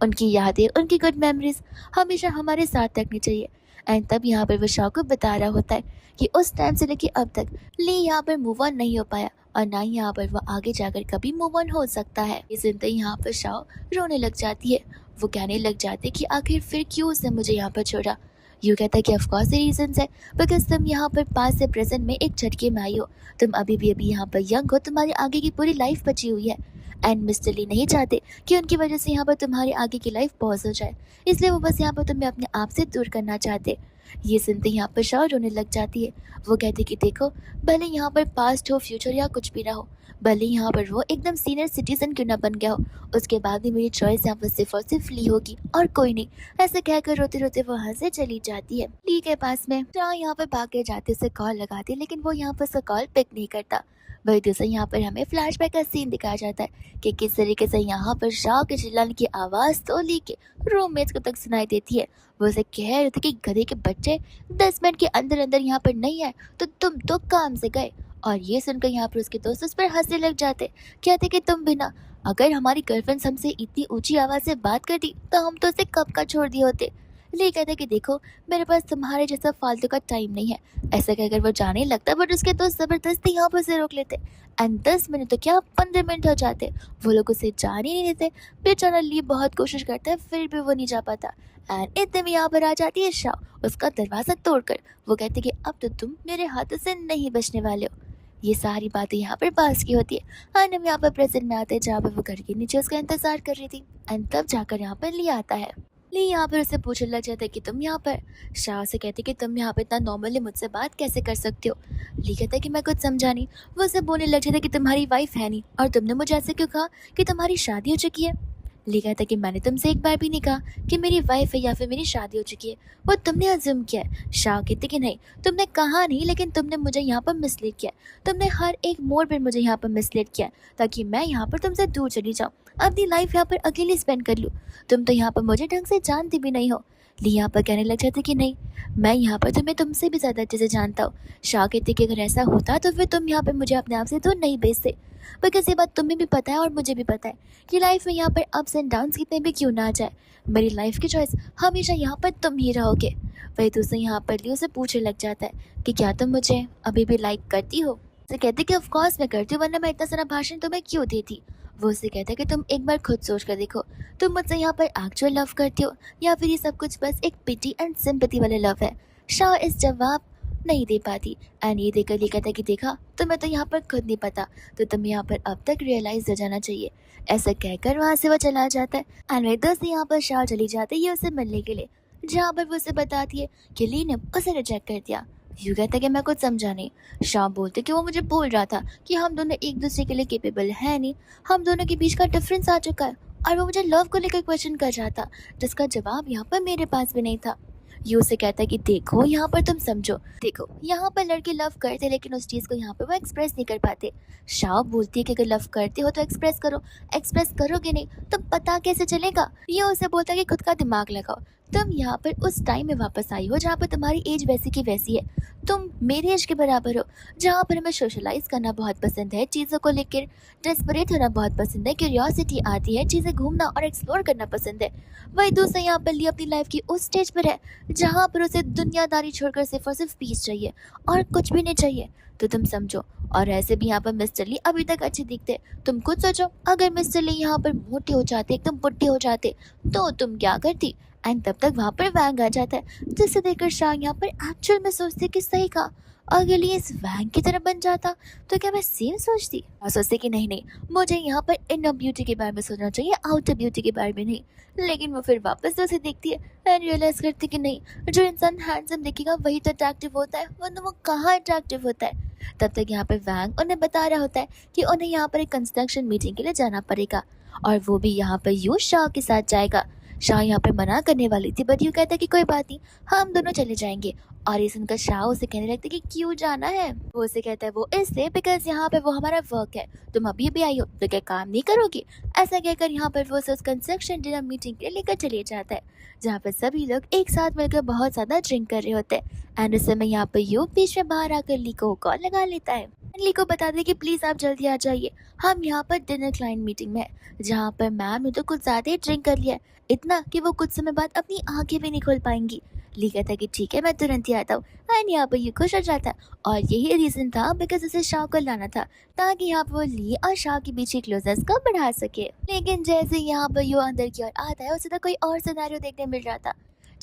उनकी यादें, उनकी गुड मेमोरीज हमेशा हमारे साथ रखनी चाहिए। एंड तब यहाँ पर वो शाह को बता रहा होता है कि उस टाइम से लेकर अब तक ली यहाँ पर मूव ऑन नहीं हो पाया और ना ही यहाँ पर वो आगे जाकर कभी मूव ऑन हो सकता है। ये सुनते ही यहाँ पर शाह रोने लग जाती है। वो कहने लग जाते कि आखिर फिर क्यों उसने मुझे यहाँ पर छोड़ा। यू कहता है कि ऑफ कोर्स रीजंस है, बिकॉज तुम यहाँ पर पास से प्रेजेंट में एक झटके में आई हो। तुम अभी यहाँ पर यंग हो, तुम्हारी आगे की पूरी लाइफ बची हुई है। एंड मिस्टर ली नहीं चाहते कि उनकी वजह से यहाँ पर तुम्हारी आगे की लाइफ पॉज हो जाए, इसलिए वो बस यहाँ पर तुम्हें अपने आप से दूर करना चाहते। ये सुनते यहाँ पर शाह रोने लग जाती है। वो कहते कि देखो, भले यहाँ पर पास्ट हो, फ्यूचर या कुछ भी ना हो, भले यहाँ पर वो एकदम सीनियर सिटीजन क्यों ना बन गया हो, उसके बाद भी मेरी चॉइस यहाँ पर सिर्फ और सिर्फ ली होगी और कोई नहीं। ऐसे कहकर रोते रोते वो वहाँ से चली जाती है। ली के पास में शाह यहाँ पर भागे जाते उसे कॉल लगाती है, लेकिन वो यहाँ पर उसका कॉल पिक नहीं करता। वही दूसरा यहाँ पर हमें फ्लैशबैक का सीन दिखाया जाता है कि किस तरीके से यहाँ पर शाह के चिल्लाने की आवाज़ तो ली के रूममेट्स को तक सुनाई देती है। वो उसे कह रहे थे कि गधे के बच्चे, 10 मिनट के अंदर अंदर यहाँ पर नहीं आए तो तुम तो काम से गए। और ये सुनकर यहाँ पर उसके दोस्त उस पर हंसने लग जाते, कहते कि तुम बिना, अगर हमारी गर्लफ्रेंड हमसे इतनी ऊंची आवाज़ से बात करती तो हम तो उसे कब का छोड़ दिए होते। ले कहते कि देखो, मेरे पास तुम्हारे जैसा फालतू का टाइम नहीं है। ऐसा कहकर वो जाने लगता, बट उसके दोस्त जबरदस्ती यहाँ पर उसे रोक लेते। एंड 10 मिनट तो क्या 15 मिनट हो जाते, वो लोग उसे जाने ही नहीं देते। बेचारा ली बहुत कोशिश करता है, फिर भी वो नहीं जा पाता। एंड इतने में यहाँ पर आ जाती है शाह, उसका दरवाज़ा तोड़कर। वो कहते कि अब तो तुम मेरे हाथों से नहीं बचने वाले हो। ये सारी बातें यहाँ पर पास की होती है। एंड हम यहाँ पर प्रेजेंट में आते हैं, जहाँ पर वो घर के नीचे उसका इंतजार कर रही थी। एंड तब जाकर यहाँ पर ली आता है। ली यहाँ पर उसे पूछने लग जाता है कि तुम यहाँ पर। शाह से कहते कि तुम यहाँ पर इतना नॉर्मली मुझसे बात कैसे कर सकते हो। ली कहता है कि मैं कुछ समझा नहीं। वो उसे बोलने लग जाता है कि तुम्हारी वाइफ है नहीं, और तुमने मुझे ऐसे क्यों कहा कि तुम्हारी शादी हो चुकी है। ली कहता है कि मैंने तुमसे एक बार भी नहीं कहा कि मेरी वाइफ है या फिर मेरी शादी हो चुकी है, वो तुमने अज्यूम किया है। शाह कहते कि नहीं, तुमने कहा नहीं, लेकिन तुमने मुझे यहाँ पर मिसलीड किया। तुमने हर एक मोड़ पर मुझे यहाँ पर मिसलीड किया ताकि मैं यहाँ पर तुमसे दूर चली जाऊँ, अपनी लाइफ यहाँ पर अकेली स्पेंड कर लूँ। तुम तो यहाँ पर मुझे ढंग से जानती भी नहीं हो। ली यहाँ पर कहने लग जाते कि नहीं, मैं यहाँ पर तुम्हें तुमसे भी ज़्यादा अच्छे से जानता हूँ। शाह कहते कि अगर ऐसा होता तो फिर तुम यहाँ पर मुझे अपने आप से दूर नहीं भेजते, बिकॉज ये बात तुम्हें भी पता है और मुझे भी पता है कि लाइफ में यहाँ पर अप्स एंड डाउन्स कितने भी क्यों ना आ जाए, मेरी लाइफ की चॉइस हमेशा यहाँ पर तुम ही रहोगे। वही दूसरे यहाँ पर ली उसे पूछने लग जाता है कि क्या तुम मुझे अभी भी लाइक करती हो। उसे कहते कि ऑफ कोर्स मैं करती हूँ, वरना मैं इतना सारा भाषण तुम्हें क्यों देती। वो उसे कहता है कि तुम एक बार खुद सोच कर देखो, तुम मुझसे यहाँ पर एक्चुअल लव करती हो या फिर ये सब कुछ बस एक पिटी एंड सिंपैथी वाले लव है। शाह इस जवाब नहीं दे पाती। एंड ये देखकर ये कहता है कि देखा, तुम्हें तो यहाँ पर खुद नहीं पता, तो तुम्हें यहाँ पर अब तक रियलाइज हो जाना चाहिए। ऐसा कहकर वहाँ से वो चला जाता है। एंड वही दोस्त यहाँ पर शाह चली जाती है उसे मिलने के लिए, जहाँ पर वो उसे बताती है कि ली ने उसे रिजेक्ट कर दिया। यू कहता है कि मैं कुछ समझा नहीं। शाह बोलते कि वो मुझे बोल रहा था कि हम दोनों एक दूसरे के लिए केपेबल है नहीं, हम दोनों के बीच का डिफरेंस आ चुका है, और वो मुझे लव को लेकर क्वेश्चन कर रहा था, जिसका जवाब यहाँ पर मेरे पास भी नहीं था। यू से कहता है कि देखो, यहाँ पर तुम समझो, देखो यहाँ पर लड़के लव करते लेकिन उस चीज़ को यहाँ पर वो एक्सप्रेस नहीं कर पाते। शाह बोलती है कि अगर लव करते हो तो एक्सप्रेस करो, एक्सप्रेस करोगे नहीं तो पता कैसे चलेगा। ये उसे बोलता है कि खुद का दिमाग लगाओ, तुम यहाँ पर उस टाइम में वापस आई हो जहाँ पर तुम्हारी एज वैसी की वैसी है, तुम मेरे एज के बराबर हो, जहाँ पर हमें सोशलाइज करना बहुत पसंद है, चीज़ों को लेकर डेस्परेट होना बहुत पसंद है, क्यूरियोसिटी आती है, चीज़ें घूमना और एक्सप्लोर करना पसंद है। वही दूसरा यहाँ पर ली अपनी लाइफ की उस स्टेज पर है जहाँ पर उसे दुनियादारी छोड़कर सिर्फ और सिर्फ पीस चाहिए और कुछ भी नहीं चाहिए। तो तुम समझो, और ऐसे भी यहाँ पर मिस्टर ली अभी तक अच्छे दिखते। तुम खुद सोचो, अगर मिस्टर ली यहाँ पर मोटे हो जाते, एकदम बुढ़े हो जाते, तो तुम क्या करती। एंड तब तक वहाँ पर वैंग आ जाता है, जिसे देखकर शाह यहाँ पर एक्चुअल में सोचती कि सही कहा, अगर ये इस वैंग की तरह बन जाता तो क्या मैं सेम सोचती। और सोचती कि नहीं नहीं, मुझे यहाँ पर इनर ब्यूटी के बारे में सोचना चाहिए, आउटर ब्यूटी के बारे में नहीं। लेकिन वो फिर वापस उसे देखती है एंड रियलाइज करती कि नहीं, जो इंसान हैंडसम दिखेगा वही तो अट्रैक्टिव होता है, वरना वो कहाँ अट्रैक्टिव होता है। तब तक यहाँ पर वैंग उन्हें बता रहा होता है कि उन्हें यहाँ पर एक कंस्ट्रक्शन मीटिंग के लिए जाना पड़ेगा, और वो भी यहाँ पर यू शाह के साथ जाएगा। शाह यहाँ पर मना करने वाली थी, बट यू कहता है कि कोई बात नहीं, हम दोनों चले जाएंगे। और ये सुनकर शाह उसे कहने लगता है कि क्यों जाना है। वो उसे कहता है वो इसलिए बिकॉज यहाँ पे वो हमारा वर्क है, तुम अभी भी आई हो तो क्या काम नहीं करोगी। ऐसा कहकर यहाँ पर वो उस कंस्ट्रक्शन डिनर मीटिंग के लिए लेकर चले जाता है, जहाँ पर सभी लोग एक साथ मिलकर बहुत ज़्यादा ड्रिंक कर रहे होते हैं। एंड उस समय यहाँ पर यू बीच में बाहर आकर ली को कॉल लगा लेता है। ली को बता दे कि प्लीज़ आप जल्दी आ जाइए, हम यहाँ पर डिनर क्लाइंट मीटिंग में है, जहाँ पर मैम ने तो कुछ ज़्यादा ही ड्रिंक कर लिया है, इतना कि वो कुछ समय बाद अपनी आंखें भी नहीं खोल पाएंगी। ली कहता है कि ठीक है, मैं तुरंत ही आता हूँ। एंड यहाँ पर ये खुश हो जाता है, और यही रीज़न था बिकॉज उसे शाह को लाना था, ताकि यहाँ पर वो ली और शाह के बीच की क्लोजनेस को बढ़ा सके। लेकिन जैसे यहाँ पर यू अंदर की ओर आता है, उसे तो कोई और सिनेरियो देखने मिल रहा था,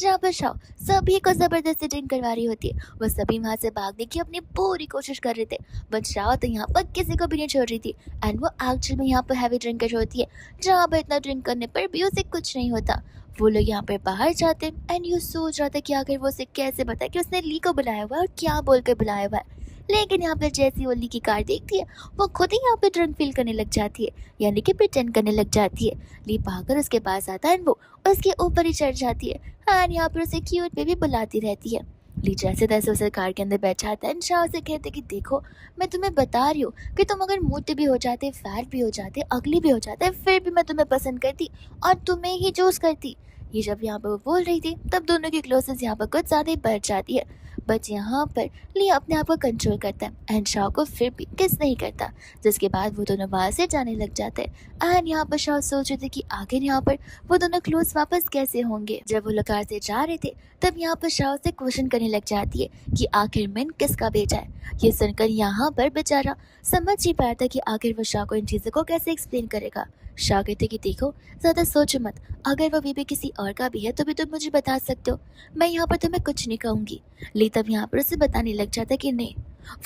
जहाँ पर शाओ सभी को जबरदस्ती ड्रिंक करवा रही होती है। वो सभी वहाँ से भागने की अपनी पूरी कोशिश कर रहे थे, बट शाओ तो यहाँ पर किसी को भी नहीं छोड़ रही थी। एंड वो एक्चुअल में यहाँ पर हैवी ड्रिंकर होती है, जहाँ पर इतना ड्रिंक करने पर भी उसे कुछ नहीं होता। वो लोग यहाँ पर बाहर जाते हैं एंड यू सोच रहा था कि आखिर वो उसे कैसे बताए कि उसने ली को बुलाया हुआ है और क्या बोल कर बुलाया हुआ है। लेकिन यहाँ पर जैसी वो ली की कार देखती है, वो खुद ही यहाँ पे ड्रंक फील करने लग जाती है, यानी कि प्रिटेंड करने लग जाती है। ली भागकर उसके पास आता है एंड वो उसके ऊपर ही चढ़ जाती है एंड यहाँ पर उसे क्यूट बेबी बुलाती रहती है। ली जैसे तैसे उसे कार के अंदर बैठाता है एंड शाह से कहते कि देखो, मैं तुम्हें बता रही हूँ कि तुम अगर मोटे भी हो जाते, फैट भी हो जाते, अगली भी हो जाते, फिर भी मैं तुम्हें पसंद करती और तुम्हें ही चूज करती। ये जब यहाँ पर वो बोल रही थी, तब दोनों की क्लोजेस यहाँ पर कुछ ज़्यादा ही बढ़ जाती है। बट यहाँ पर ली अपने आप को कंट्रोल करता है एंड शाह को फिर भी किस नहीं करता, जिसके बाद वो दोनों वहाँ से जाने लग जाते हैं। एंड यहाँ पर शाह सोच रहे थे कि आखिर यहाँ पर वो दोनों क्लोज वापस कैसे होंगे। जब वो लोग कार से जा रहे थे, तब यहाँ पर शाह से क्वेश्चन करने लग जाती है कि आखिर मिन किसका बेटा है। ये सुनकर यहाँ पर बेचारा समझ ही पाया था कि आखिर वो शाह को इन चीज़ों को कैसे एक्सप्लेन करेगा। शाह कहते कि देखो, ज़्यादा सोचो मत, अगर वो बेबी किसी और का भी है तो भी तुम मुझे बता सकते हो, मैं यहाँ पर तुम्हें कुछ नहीं कहूँगी। ली तब यहाँ पर उसे बताने लग जाता कि नहीं,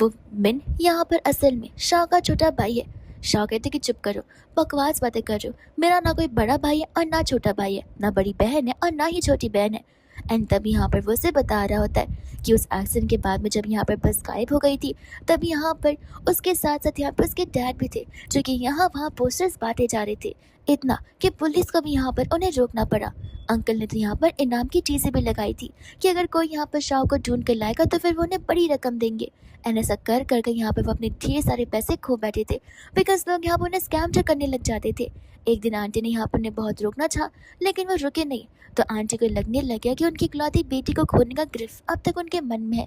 वो मिन यहाँ पर असल में शाह का छोटा भाई है। शाह कहते कि चुप करो, बकवास बातें कर रहे हो, मेरा ना कोई बड़ा भाई है और ना छोटा भाई है, ना बड़ी बहन है और ना ही छोटी बहन है। एंड तब यहाँ पर वो उसे बता रहा होता है कि उस एक्सीडेंट के बाद में जब यहाँ पर बस गायब हो गई थी, तब यहाँ पर उसके साथ साथ यहाँ पर उसके डैड भी थे, जो कि यहाँ वहाँ पोस्टर्स बांटे जा रहे थे, इतना कि पुलिस को भी यहाँ पर उन्हें रोकना पड़ा। अंकल ने तो यहाँ पर इनाम की चीज़ें भी लगाई थी कि अगर कोई यहाँ पर शाह को ढूंढ कर लाएगा तो फिर वो उन्हें बड़ी रकम देंगे। एंड ऐसा कर करके यहाँ पर वो अपने ढेर सारे पैसे खो बैठे थे, बिकॉज लोग यहाँ पर उन्हें स्कैम जो करने लग जाते थे। एक दिन आंटी ने यहाँ पर उन्हें बहुत रोकना चाहा, लेकिन वो रुके नहीं, तो आंटी को लगने लग गया कि उनकी इकलौती बेटी को खोने का गिरफ अब तक उनके मन में है।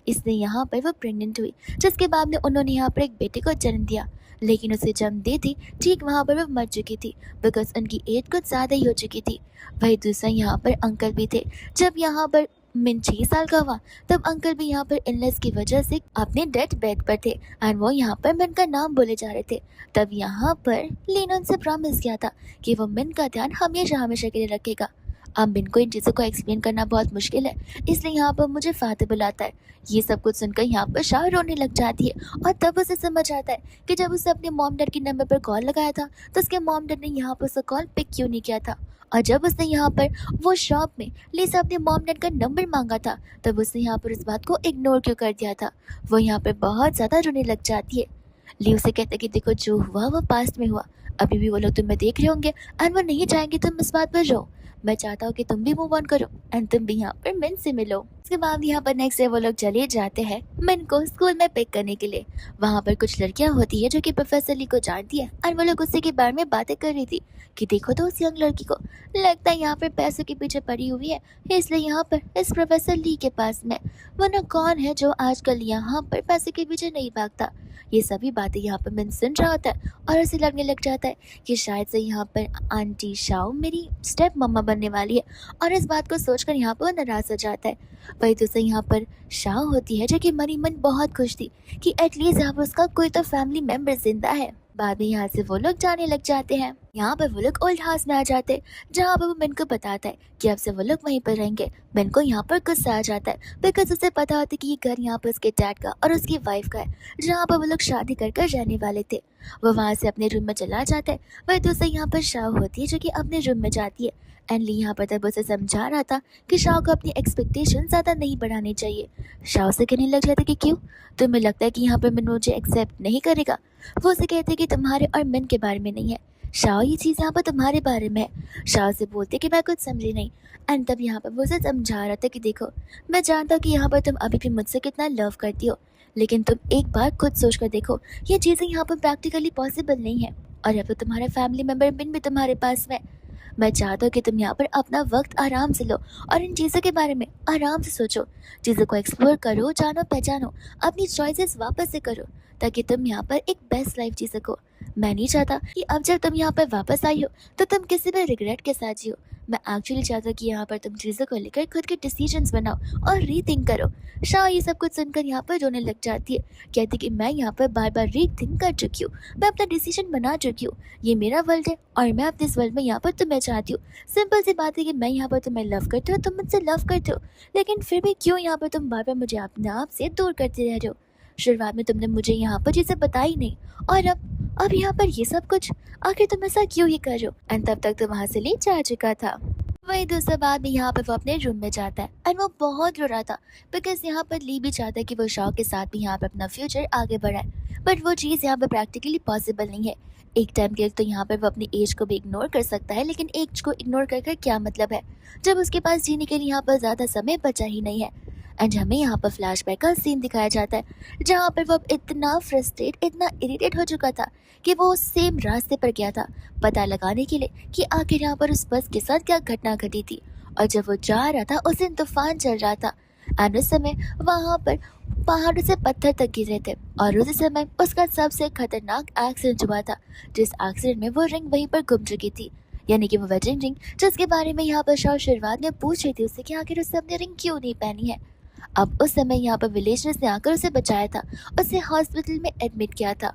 इसलिए यहाँ पर वो प्रेग्नेंट हुई, जिसके बाद में उन्होंने यहाँ पर एक बेटे को जन्म दिया। लेकिन उसे जन्म देती ठीक वहाँ पर वो मर चुकी थी, बिकॉज उनकी एज कुछ ज़्यादा ही हो चुकी थी। वही दूसरा यहाँ पर अंकल भी थे। जब यहाँ पर मिन 6 साल का हुआ, तब अंकल भी यहाँ पर इलनेस की वजह से अपने डेथ बेड पर थे एंड वो यहाँ पर मिन का नाम बोले जा रहे थे। तब यहाँ पर ली ने उनसे प्रॉमिस किया था कि वो मिन का ध्यान हमेशा हमेशा के लिए रखेगा। अब मिन को इन चीज़ों को एक्सप्लेन करना बहुत मुश्किल है, इसलिए यहाँ पर मुझे फातिह बुलाता है। ये सब कुछ सुनकर यहाँ पर शाह रोने लग जाती है और तब उसे समझ आता है कि जब उसे अपने मॉम डैड के नंबर पर कॉल लगाया था, तो उसके मॉम डैड ने यहाँ पर उसका कॉल पिक क्यों नहीं किया था। और जब उसने यहाँ पर वो शॉप में ली से अपने मॉम डैड का नंबर मांगा था, तब उसने यहाँ पर इस बात को इग्नोर क्यों कर दिया था। वो यहाँ पर बहुत ज़्यादा रोने लग जाती है। ली उसे कहते कि देखो, जो हुआ वो पास्ट में हुआ, अभी भी वो लोग तुम्हें देख रहे होंगे एंड वो नहीं चाहेंगे तुम इस बात पर रो। मैं चाहता हूँ कि तुम भी मूव ऑन करो एंड तुम भी यहाँ पर मिन से मिलो। उसके बाद यहाँ पर नेक्स्ट डे वो लोग चले जाते हैं मिन को स्कूल में पिक करने के लिए। वहाँ पर कुछ लड़कियाँ होती है जो कि प्रोफेसर ली को जानती है और वो लोग उसी के बारे में बातें कर रही थी कि देखो तो उस यंग लड़की को, लगता है यहाँ पर पैसों के पीछे पड़ी हुई है, इसलिए यहाँ पर इस प्रोफेसर ली के पास में, वरना कौन है जो आजकल यहाँ पर पैसे के पीछे नहीं भागता। ये सभी बातें यहाँ पर मिन सुन रहा होता है और उसे लगने लग जाता है कि शायद से यहाँ पर आंटी शाओ मेरी स्टेप मम्मा बनने वाली है, और इस बात को सोचकर यहाँ पर नाराज़ हो जाता है। वही दूसरे यहाँ पर शाओ होती है जो कि मनी मन बहुत खुश थी कि एटलीस्ट यहाँ पर उसका कोई तो फैमिली मेम्बर जिंदा है। बाद में यहाँ से वो लोग जाने लग जाते हैं। यहाँ पर वो लोग ओल्ड हाउस में आ जाते हैं, जहाँ पर वो मिन को बताता है कि अब से वो लोग वहीं पर रहेंगे। मिन को यहाँ पर गुस्सा आ जाता है, बिकॉज उसे पता होता है कि ये घर यहाँ पर उसके डैड का और उसकी वाइफ का है, जहाँ पर वो लोग शादी कर कर रहने वाले थे। वो वहाँ से अपने रूम में चला जाता है। वही दूसरे यहाँ पर शाह होती है जो कि अपने रूम में जाती है एंड ली यहाँ पर तब उसे समझा रहा था कि शाह को अपनी एक्सपेक्टेशन ज़्यादा नहीं बढ़ानी चाहिए। शाह से कहने लग जाते कि क्यों, तुम्हें लगता है कि यहाँ पर मिन मुझे एक्सेप्ट नहीं करेगा। वो उसे कहते कि तुम्हारे और मिन के बारे में नहीं है शाह, ये चीज़ यहाँ पर तुम्हारे बारे में है। शाह से बोलते कि मैं कुछ समझी नहीं एंड तब यहाँ पर वो उसे समझा रहा था कि देखो, मैं जानता हूँ कि यहाँ पर तुम अभी भी मुझसे कितना लव करती हो, लेकिन तुम एक बार खुद सोच कर देखो, ये चीज़ें यहाँ पर प्रैक्टिकली पॉसिबल नहीं है, और अब तो तुम्हारा फैमिली मेम्बर मिन भी तुम्हारे पास में। मैं चाहता हूँ कि तुम यहाँ पर अपना वक्त आराम से लो और इन चीज़ों के बारे में आराम से सोचो, चीज़ों को एक्सप्लोर करो, जानो पहचानो, अपनी चॉइसेस वापस से करो, ताकि तुम यहाँ पर एक बेस्ट लाइफ जी सको। मैं नहीं चाहता कि अब जब तुम यहाँ पर वापस आई हो तो तुम किसी भी रिग्रेट के साथ जियो। मैं एक्चुअली चाहता कि यहाँ पर तुम चीज़ों को लेकर खुद के डिसीजंस बनाओ और रीथिंक करो। शाह ये सब कुछ सुनकर यहाँ पर रोने लग जाती है। कहती कि मैं यहाँ पर बार बार रीथिंक कर चुकी हूँ, मैं अपना डिसीजन बना चुकी हूँ। ये मेरा वर्ल्ड है और मैं अपने इस वर्ल्ड में यहाँ पर तुम्हें चाहती हूँ। सिंपल सी बात है कि मैं यहाँ पर तुम्हें लव करती हूँ, तुम मुझसे लव करते हो, लेकिन फिर भी क्यों यहाँ पर तुम बार बार मुझे अपने आप से दूर करते रह रहे हो। शुरुआत में तुमने मुझे यहाँ पर चीज़ें बताई नहीं, और अब यहाँ पर ये सब कुछ, आखिर तुम ऐसा क्यों ही कर रहे हो। एंड तब तक तो वहाँ से ली जा चुका था। वही दूसरा बाद में यहाँ पर वो अपने रूम में जाता है एंड वो बहुत रो रहा था, बिकॉज यहाँ पर ली भी चाहता है कि वो शॉ के साथ भी यहाँ पर अपना फ्यूचर आगे बढ़ाए, बट वो चीज़ यहाँ पर प्रैक्टिकली पॉसिबल नहीं है। एक टाइम के लिए तो यहाँ पर वो अपनी एज को भी इग्नोर कर सकता है, लेकिन एज को इग्नोर कर कर क्या मतलब है जब उसके पास जीने के लिए यहाँ पर ज़्यादा समय बचा ही नहीं है। एंड हमें यहाँ पर फ्लैशबैक का सीन दिखाया जाता है जहाँ पर वो अब इतना फ्रस्ट्रेट, इतना इरिटेट हो चुका था कि वो सेम रास्ते पर गया था पता लगाने के लिए कि आखिर यहाँ पर उस बस के साथ क्या घटना घटी थी। और जब वो जा रहा था उस दिन तूफान चल रहा था एंड उस समय वहाँ पर पहाड़ों से पत्थर तक गिर रहे थे, और उस समय उसका सबसे खतरनाक एक्सीडेंट हुआ था, जिस एक्सीडेंट में वो रिंग वहीं पर गुम चुकी थी, यानी कि वो वेडिंग रिंग जिसके बारे में यहाँ पर शाह शुरुआत में पूछ रही थी उससे कि आखिर उसने अपनी रिंग क्यों नहीं पहनी है। अब उस समय यहाँ पर विलेजर्स ने आकर उसे बचाया था, उसे हॉस्पिटल में एडमिट किया था,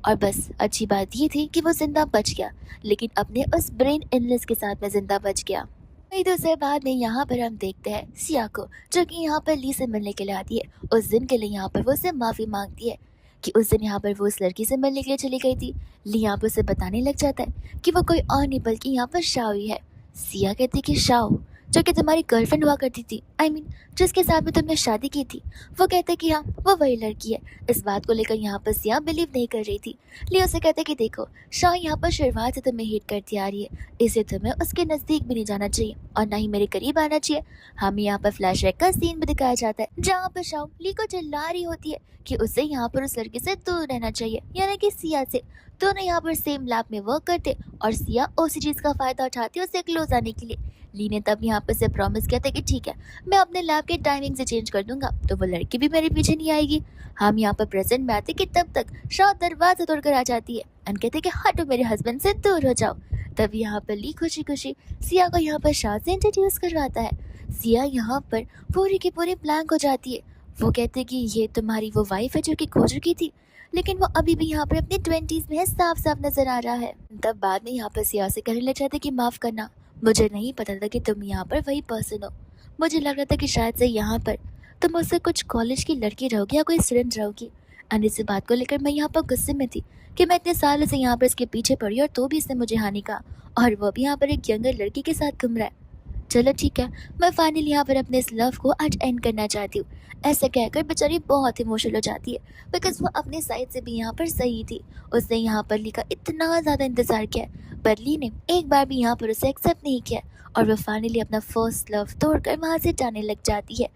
और बस अच्छी बात ये थी कि वो जिंदा बच गया, लेकिन अपने उस ब्रेन इलनेस के साथ में जिंदा बच गया। वही दूसरे बाद में यहाँ पर हम देखते हैं सिया को, जो कि यहाँ पर ली से मिलने के लिए आती है। उस दिन के लिए यहाँ पर वो उससे माफ़ी मांगती है कि उस दिन यहाँ पर वो उस लड़की से मिलने के लिए चली गई थी। ली यहाँ पर उसे बताने लग जाता है कि वो कोई और नहीं बल्कि यहाँ पर शाओ ही है। सिया कहती कि शाओ जो कि तुम्हारी गर्लफ्रेंड हुआ करती थी, आई मीन जिसके साथ में तुमने शादी की थी, वो कहते कि हाँ वो वही लड़की है। इस बात को लेकर यहाँ पर सिया बिलीव नहीं कर रही थी। लियो से कहते कि देखो शाह यहाँ पर शुरुआत से तुम्हें हेट करती आ रही है, इसे तुम्हें उसके नज़दीक भी नहीं जाना चाहिए और ना ही मेरे करीब आना चाहिए। हमें यहाँ पर फ्लैशबैक का सीन भी दिखाया जाता है जहाँ पर शाह ली को चिल्ला रही होती है कि उसे यहाँ पर उस लड़की से दूर रहना चाहिए, यानी कि सिया से। दोनों यहाँ पर सेम लैब में वर्क करते और सिया उसी चीज़ का फ़ायदा उठाती है उससे क्लोज आने के लिए। ली ने तब यहाँ पर से प्रॉमिस किया था कि ठीक है मैं अपने लैब के टाइमिंग से चेंज कर दूंगा तो वो लड़की भी मेरे पीछे नहीं आएगी। हम यहाँ पर प्रेजेंट में आते कि तब तक शाह दरवाजा तोड़कर आ जाती है एंड कहते कि हटो मेरे हस्बैंड से दूर हो जाओ। तब यहाँ पर ली खुशी खुशी सिया को यहाँ पर शाह से इंट्रोड्यूस करवाता है। सिया यहाँ पर पूरी की पूरी ब्लैंक हो जाती है। वो कहते कि ये तुम्हारी वो वाइफ है जो कि खो चुकी थी, लेकिन वो अभी भी यहाँ पर अपनी 20s में है, साफ साफ नजर आ रहा है। तब बाद में यहाँ पर सिया से कहने लग जाते कि माफ करना, मुझे नहीं पता था कि तुम यहाँ पर वही पर्सन हो। मुझे लग रहा था कि शायद से यहाँ पर तुम मुझसे कुछ कॉलेज की लड़की रहोगी या कोई स्टूडेंट रहोगी। एंड इसी बात को लेकर मैं यहाँ पर गुस्से में थी कि मैं इतने सालों से यहाँ पर इसके पीछे पड़ी और तो भी इसने मुझे हानि कहा, और वो भी यहाँ पर एक यंगर लड़की के साथ घूम रहा है। चलो ठीक है, मैं फाइनली यहाँ पर अपने इस लव को आज एंड करना चाहती हूँ। ऐसा कहकर बेचारी बहुत इमोशनल हो जाती है, बिकॉज वो अपने साइड से भी यहाँ पर सही थी। उसने यहाँ पर ली का इतना ज़्यादा इंतज़ार किया, पर ली ने एक बार भी यहाँ पर उसे एक्सेप्ट नहीं किया, और वो फाइनली अपना फर्स्ट लव तोड़कर वहाँ से जाने लग जाती है।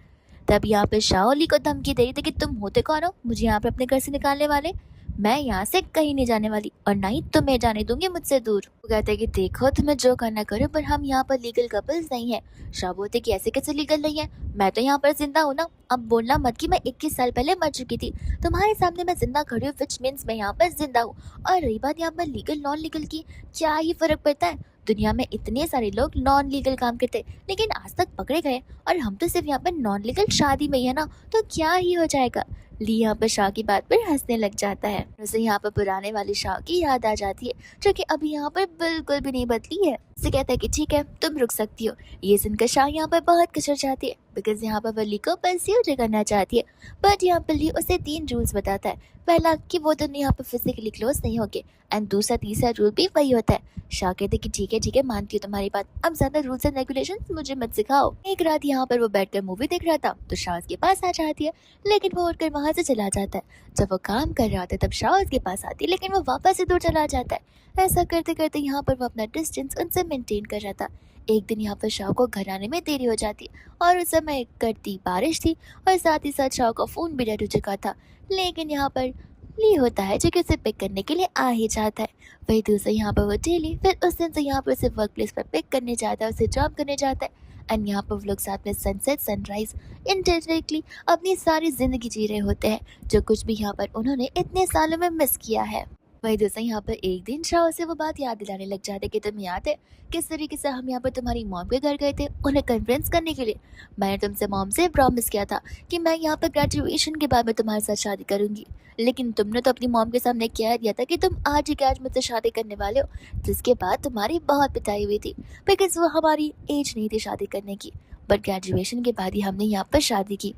तब यहाँ पर शाओली को धमकी दे रही थी कि तुम होते कौन हो मुझे यहाँ पर अपने घर से निकालने वाले। मैं यहाँ से कहीं नहीं जाने वाली और ना ही तुम्हें जाने दूंगी मुझसे दूर। वो कहते हैं कि देखो तुम्हें जो करना करो, पर हम यहाँ पर लीगल कपल्स नहीं है। शाह बोलते कि ऐसे कैसे लीगल नहीं है, मैं तो यहाँ पर जिंदा हूँ ना। अब बोलना मत कि मैं 21 साल पहले मर चुकी थी, तुम्हारे सामने मैं जिंदा खड़ी हूँ, विच मीन्स मैं यहाँ पर जिंदा हूँ। और रही बात यहाँ पर लीगल नॉन लीगल की, क्या ही फर्क पड़ता है। दुनिया में इतने सारे लोग नॉन लीगल काम करते लेकिन आज तक पकड़े गए, और हम तो सिर्फ यहाँ पर नॉन लीगल शादी में ही है ना, तो क्या ही हो जाएगा। ली यहाँ पर शाह की बात पर हंसने लग जाता है। उसे यहाँ पर पुराने वाली शाह की याद आ जाती है जो कि अभी यहाँ पर बिल्कुल भी नहीं बदली है। उसे कहता है कि ठीक है तुम रुक सकती हो। ये सुनकर शाह यहाँ पर बहुत कचर जाती है, बिकॉज यहाँ पर ली को परस्यू करना चाहती है, बट यहाँ पर ली उसे 3 रूल्स बताता है। पहला कि वो दोनों यहाँ पर फिजिकली क्लोज नहीं होंगे, एंड दूसरा तीसरा रूल भी वही होता है। शाह कहते कि ठीक है मानती हूँ तुम्हारी बात, अब ज्यादा रूल्स एंड रेगुलेशंस मुझे मत सिखाओ। एक रात यहाँ पर वो बैठकर मूवी देख रहा था तो शाह उसके पास आ जाती है, लेकिन वो उठकर वहां से चला जाता है। जब वो काम कर रहा था तब शाह उसके पास आती है, लेकिन वो वापस से दूर चला जाता है। ऐसा करते करते यहाँ पर वो अपना डिस्टेंस उनसे मेंटेन कर रहा था। एक दिन यहाँ पर शाह को घर आने में देरी हो जाती है, और उस समय कड़ती बारिश थी, और साथ ही साथ शाह का फोन भी डेड हो चुका था। लेकिन यहाँ पर ली होता है जो कि उसे पिक करने के लिए आ ही जाता है। वही दूसरा यहाँ पर वो डेली फिर उस दिन से यहाँ पर उसे वर्क प्लेस पर पिक करने जाता है, उसे जॉब करने जाता है। एंड यहाँ पर वो लोग साथ में सनसेट सनराइज इंडायरेक्टली अपनी सारी ज़िंदगी जी रहे होते हैं, जो कुछ भी यहाँ पर उन्होंने इतने सालों में मिस किया है। वही दोस्तों यहाँ पर एक दिन शाह से वो बात याद दिलाने लग जाते कि तुम्हें याद है किस तरीके से हम यहाँ पर तुम्हारी मॉम के घर गए थे उन्हें कन्विंस करने के लिए। मैंने तुमसे मॉम से प्रॉमिस किया था कि मैं यहाँ पर ग्रेजुएशन के बाद में तुम्हारे साथ शादी करूंगी, लेकिन तुमने तो अपनी मॉम के सामने कह दिया था कि तुम आज ही के आज मुझसे शादी करने वाले हो, जिसके बाद तुम्हारी बहुत पिटाई हुई थी बिकॉज वो हमारी एज नहीं थी शादी करने की। बट ग्रेजुएशन के बाद ही हमने यहाँ पर शादी की।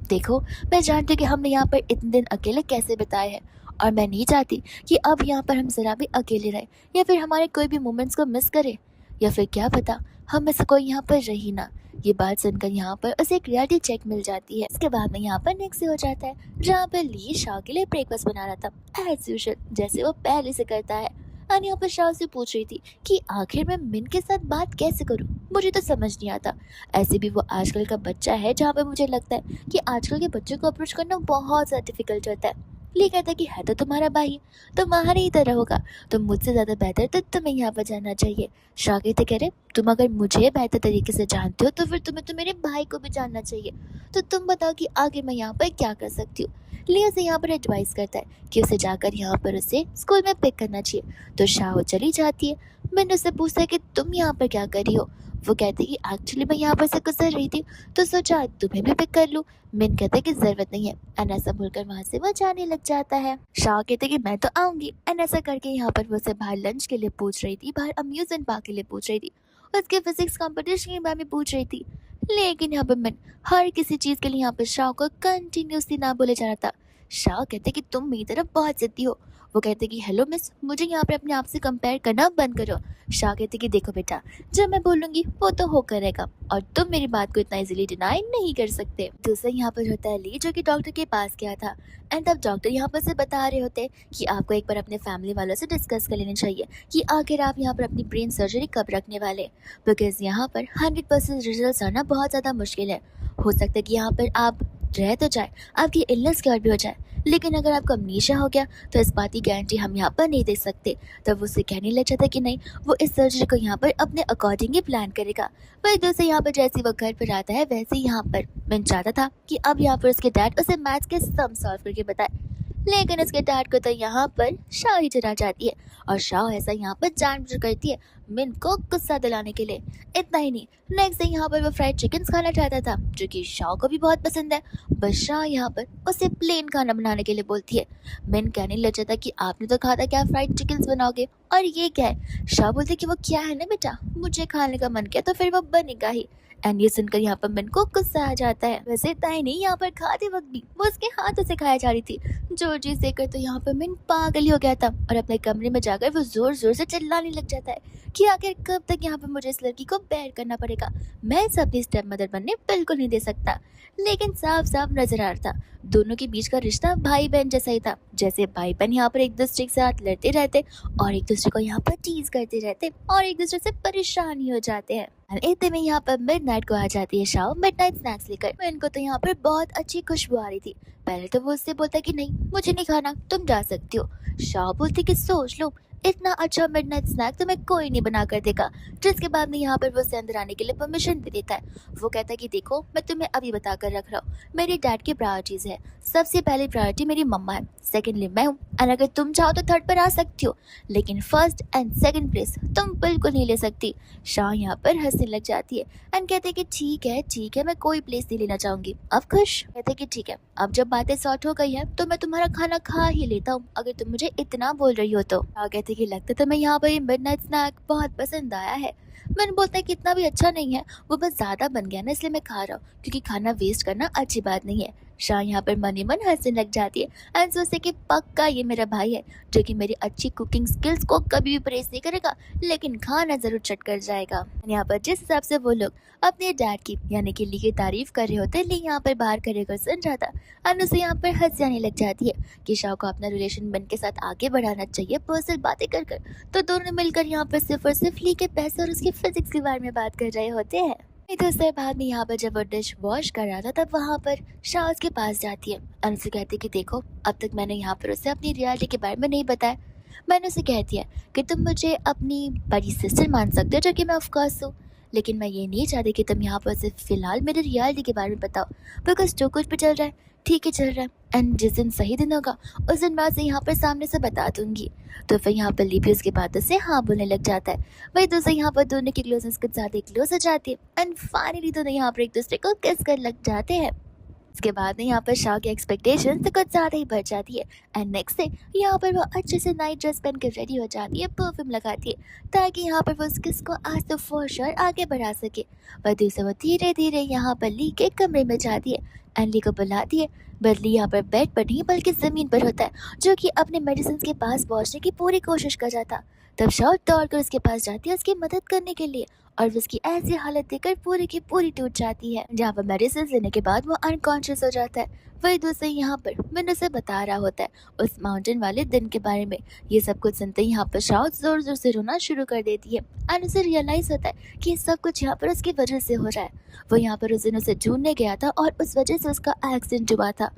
देखो, मैं जानती हूँ कि हमने यहाँ पर इतने दिन अकेले कैसे बिताए हैं, और मैं नहीं चाहती कि अब यहाँ पर हम ज़रा भी अकेले रहें या फिर हमारे कोई भी मोमेंट्स को मिस करें, या फिर क्या पता हम में से कोई यहाँ पर रही ना। ये बात सुनकर यहाँ पर उसे एक रियलिटी चेक मिल जाती है। इसके बाद में यहाँ पर नेक्स्ट हो जाता है जहाँ पर ली शाह के लिए ब्रेकफास्ट बना रहा था एज यूजुअल, जैसे वो पहले से करता है। और यहाँ पर शाह से पूछ रही थी कि आखिर मैं मिन के साथ बात कैसे करूँ, मुझे तो समझ नहीं आता। ऐसे भी वो आजकल का बच्चा है जहाँ पर मुझे लगता है कि आजकल के बच्चों को अप्रोच करना बहुत ज़्यादा डिफिकल्ट होता है। ली कहता है कि है तो तुम्हारा भाई, तुम्हारे ही तरह होगा, तो मुझसे ज़्यादा बेहतर तो तुम्हें यहाँ पर जानना चाहिए। शाह कहते कह रहे तुम अगर मुझे बेहतर तरीके से जानते हो तो फिर तुम्हें तो मेरे भाई को भी जानना चाहिए, तो तुम बताओ कि आगे मैं यहाँ पर क्या कर सकती हूँ। ली उसे यहाँ पर एडवाइस करता है कि उसे जाकर यहाँ पर उसे स्कूल में पिक करना चाहिए, तो शाह चली जाती है। मैंने उससे पूछता है कि तुम यहाँ पर क्या कर रही हो। वो कहती है कि एक्चुअली मैं यहाँ पर से गुजर रही थी तो सोचा तुम्हें भी पिक कर लूँ। मिन कहते कि जरूरत नहीं है, एंड ऐसा बोलकर वहाँ से वो जाने लग जाता है। शाह कहते कि मैं तो आऊंगी, एंड ऐसा करके यहाँ पर वो उसे बाहर लंच के लिए पूछ रही थी, बाहर अम्यूजमेंट पार्क के लिए पूछ रही थी, उसके फिजिक्स कंपटीशन के बारे में पूछ रही थी। लेकिन यहाँ पर मिन हर किसी चीज के लिए यहाँ पर शाह को कंटिन्यूसली ना बोले जा रहा था। शाह कहते कि तुम मेरी तरफ बहुत जिद्दी हो। वो कहते कि हेलो मिस, मुझे यहाँ पर अपने आप से कंपेयर करना बंद करो। शाह कहते कि देखो बेटा, जब मैं बोलूंगी वो तो होकर रहेगा और तुम मेरी बात को इतना इजीली डिनाई नहीं कर सकते। दूसरा यहाँ पर होता है ली जो कि डॉक्टर के पास गया था, एंड तब डॉक्टर यहाँ पर से बता रहे होते कि आपको एक बार अपने फैमिली वालों से डिस्कस कर लेना चाहिए कि आखिर आप यहाँ पर अपनी ब्रेन सर्जरी कब रखने वाले, बिकॉज यहाँ पर 100% रिजल्ट आना बहुत ज़्यादा मुश्किल है। हो सकता है कि यहाँ पर आप रह तो जाए, आपकी इलनेस क्योर भी हो जाए, लेकिन अगर आपको अमनीशिया हो गया तो इस बात की गारंटी हम यहाँ पर नहीं दे सकते। तब वो उसे कहने लग जाता कि नहीं, वो इस सर्जरी को यहाँ पर अपने अकॉर्डिंग ही प्लान करेगा। वही दूसरे यहाँ पर जैसे वो घर पर आता है वैसे ही यहाँ पर मैं चाहता था कि अब यहाँ पर उसके डैड उसे मैथ्स के सम सॉल्व करके बताए, लेकिन उसके डैड को तो यहाँ पर शाह ही चला जाती है, और शाह ऐसा यहाँ पर जानबूझकर करती है मिन को गुस्सा दिलाने के लिए। इतना ही नहीं, नेक्स्ट डे यहाँ पर वो फ्राइड चिकन खाना चाहता था जो कि शाह को भी बहुत पसंद है, बस शाह यहाँ पर उसे प्लेन खाना बनाने के लिए बोलती है। मिन कहने लग जाता कि आपने तो कहा था कि आप फ्राइड चिकन बनाओगे और ये क्या है। शाह बोलते कि वो क्या है ना बेटा, मुझे खाने का मन किया तो फिर वो बनेगा ही। एंड ये सुनकर यहाँ पर मिन को गुस्सा आ जाता है। वैसे इतना ही नहीं, यहाँ पर खाते वक्त भी वो उसके हाथों से खाया जा रही थी। जो चीज देखकर तो यहाँ पर मिन पागल ही हो गया था, और अपने कमरे में जाकर वो जोर जोर से चिल्लाने लग जाता है कि आखिर कब तक यहाँ पर मुझे इस लड़की को बेयर करना पड़ेगा, मैं इसे अपनी स्टेप मदर बनने बिल्कुल नहीं दे सकता। लेकिन साफ साफ नजर आ रहा था दोनों के बीच का रिश्ता भाई बहन जैसा ही था, जैसे भाई बहन यहाँ पर एक दूसरे के साथ लड़ते रहते और एक दूसरे को यहाँ पर टीज करते रहते और एक दूसरे से परेशान ही हो जाते हैं। इतने में यहाँ पर मिडनाइट को आ जाती है शाह मिडनाइट स्नैक्स लेकर। इनको तो यहाँ पर बहुत अच्छी खुशबू आ रही थी। पहले तो वो उससे बोलता कि नहीं मुझे नहीं खाना, तुम जा सकती हो। शाह बोलती कि सोच लो, इतना अच्छा मिडनाइट स्नैक तुम्हें कोई नहीं बना कर देगा। जिसके बाद में यहाँ पर वो उसे अंदर आने के लिए परमिशन भी देता है। वो कहता है कि देखो, मैं तुम्हें अभी बता कर रख रहा हूँ, मेरी डैड की प्रायोरिटीज है। सबसे पहली प्रायोरिटी मेरी मम्मा है, सेकेंडली मैं हूँ, एंड अगर तुम चाहो तो थर्ड पर आ सकती हो, लेकिन फर्स्ट एंड सेकंड प्लेस तुम बिल्कुल नहीं ले सकती। शाह यहाँ पर हंसने लग जाती है एंड कहते कि ठीक है, मैं कोई प्लेस नहीं लेना चाहूंगी। अब खुश? कहते कि ठीक है, अब जब बातें सॉर्ट हो गई है तो मैं तुम्हारा खाना खा ही लेता हूँ, अगर तुम मुझे इतना बोल रही हो तो। शाह कहते कि लगता तो मैं यहाँ पर मिडनाइट स्नैक बहुत पसंद आया है। मैंने बोलता है कि इतना भी अच्छा नहीं है, वो बस ज्यादा बन गया ना इसलिए मैं खा रहा हूँ, क्योंकि खाना वेस्ट करना अच्छी बात नहीं है। शाह यहाँ पर मन ही मन हंसने लग जाती है एंड सोचते कि पक्का ये मेरा भाई है जो कि मेरी अच्छी कुकिंग स्किल्स को कभी भी प्रेस नहीं करेगा, लेकिन खाना जरूर चट कर जाएगा। यहाँ पर जिस हिसाब से वो लोग अपने डैड की यानी कि ली की तारीफ कर रहे होते, ली यहाँ पर बाहर खड़े कर सुन रहा था एंड उसे यहाँ पर हंसी आने लग जाती है कि शाह को अपना रिलेशन बन के साथ आगे बढ़ाना चाहिए पर्सनल बातें कर कर। तो दोनों मिलकर यहाँ पर सिर्फ और सिर्फ ली के पैसे और उसके फिजिक्स के बारे में बात कर रहे होते हैं। दूसरे बाद में यहाँ पर जब वो डिश वॉश कर रहा था तब वहाँ पर शाह उसके पास जाती है और उसे कहती है कि देखो, अब तक मैंने यहाँ पर उसे अपनी रियलिटी के बारे में नहीं बताया। मैंने उसे कहती है कि तुम मुझे अपनी बड़ी सिस्टर मान सकते हो, जो कि मैं ऑफकोर्स हूँ, लेकिन मैं ये नहीं चाहती कि तुम यहाँ पर सिर्फ फिलहाल मेरे रियलिटी के बारे में बताओ, बिकॉज जो कुछ भी चल रहा है ठीक ही चल रहा है। एंड जिस दिन सही दिन होगा उस दिन बाद से यहाँ पर सामने से बता दूंगी। तो फिर यहाँ पर लिपि उसकी बातों से हाँ बोलने लग जाता है। वही दूसरे यहाँ पर दोनों की क्लोजनेस कुछ ज़्यादा क्लोज हो जाती है एंड फाइनली दोनों यहाँ पर एक दूसरे को किस कर लग जाते हैं। इसके बाद में यहाँ पर शाह की एक्सपेक्टेशन तो कुछ ज़्यादा ही बढ़ जाती है एंड नेक्स्ट डे यहाँ पर वो अच्छे से नाइट ड्रेस पहन कर रेडी हो जाती है, परफ्यूम लगाती है ताकि यहाँ पर वो उस किस को आज तो फॉर श्योर आगे बढ़ा सके। वह दूसरे वो धीरे धीरे यहाँ पर ली के कमरे में जाती है एंड ली को बुलाती है। बट ली यहाँ पर बेड पर नहीं बल्कि ज़मीन पर होता है जो कि अपने मेडिसिन के पास पहुँचने की पूरी कोशिश कर रहा था। तब शाह दौड़ कर उसके पास जाती है उसकी मदद करने के लिए और उसकी ऐसी हालत देखकर पूरी की पूरी टूट जाती है। जहाँ पर मेडिसिन लेने के बाद वो अनकॉन्शियस हो जाता है। वही दूसरे यहाँ पर विंडो से बता रहा होता है उस माउंटेन वाले दिन के बारे में। ये सब कुछ सुनते ही यहाँ पर शाह जोर जोर से रोना शुरू कर देती है एंड उसे रियलाइज होता है कि ये सब कुछ यहाँ पर उसकी वजह से हो रहा है। वो यहाँ पर उस दिन उसे ढूंढने गया था और उस वजह से उसका एक्सीडेंट हुआ था।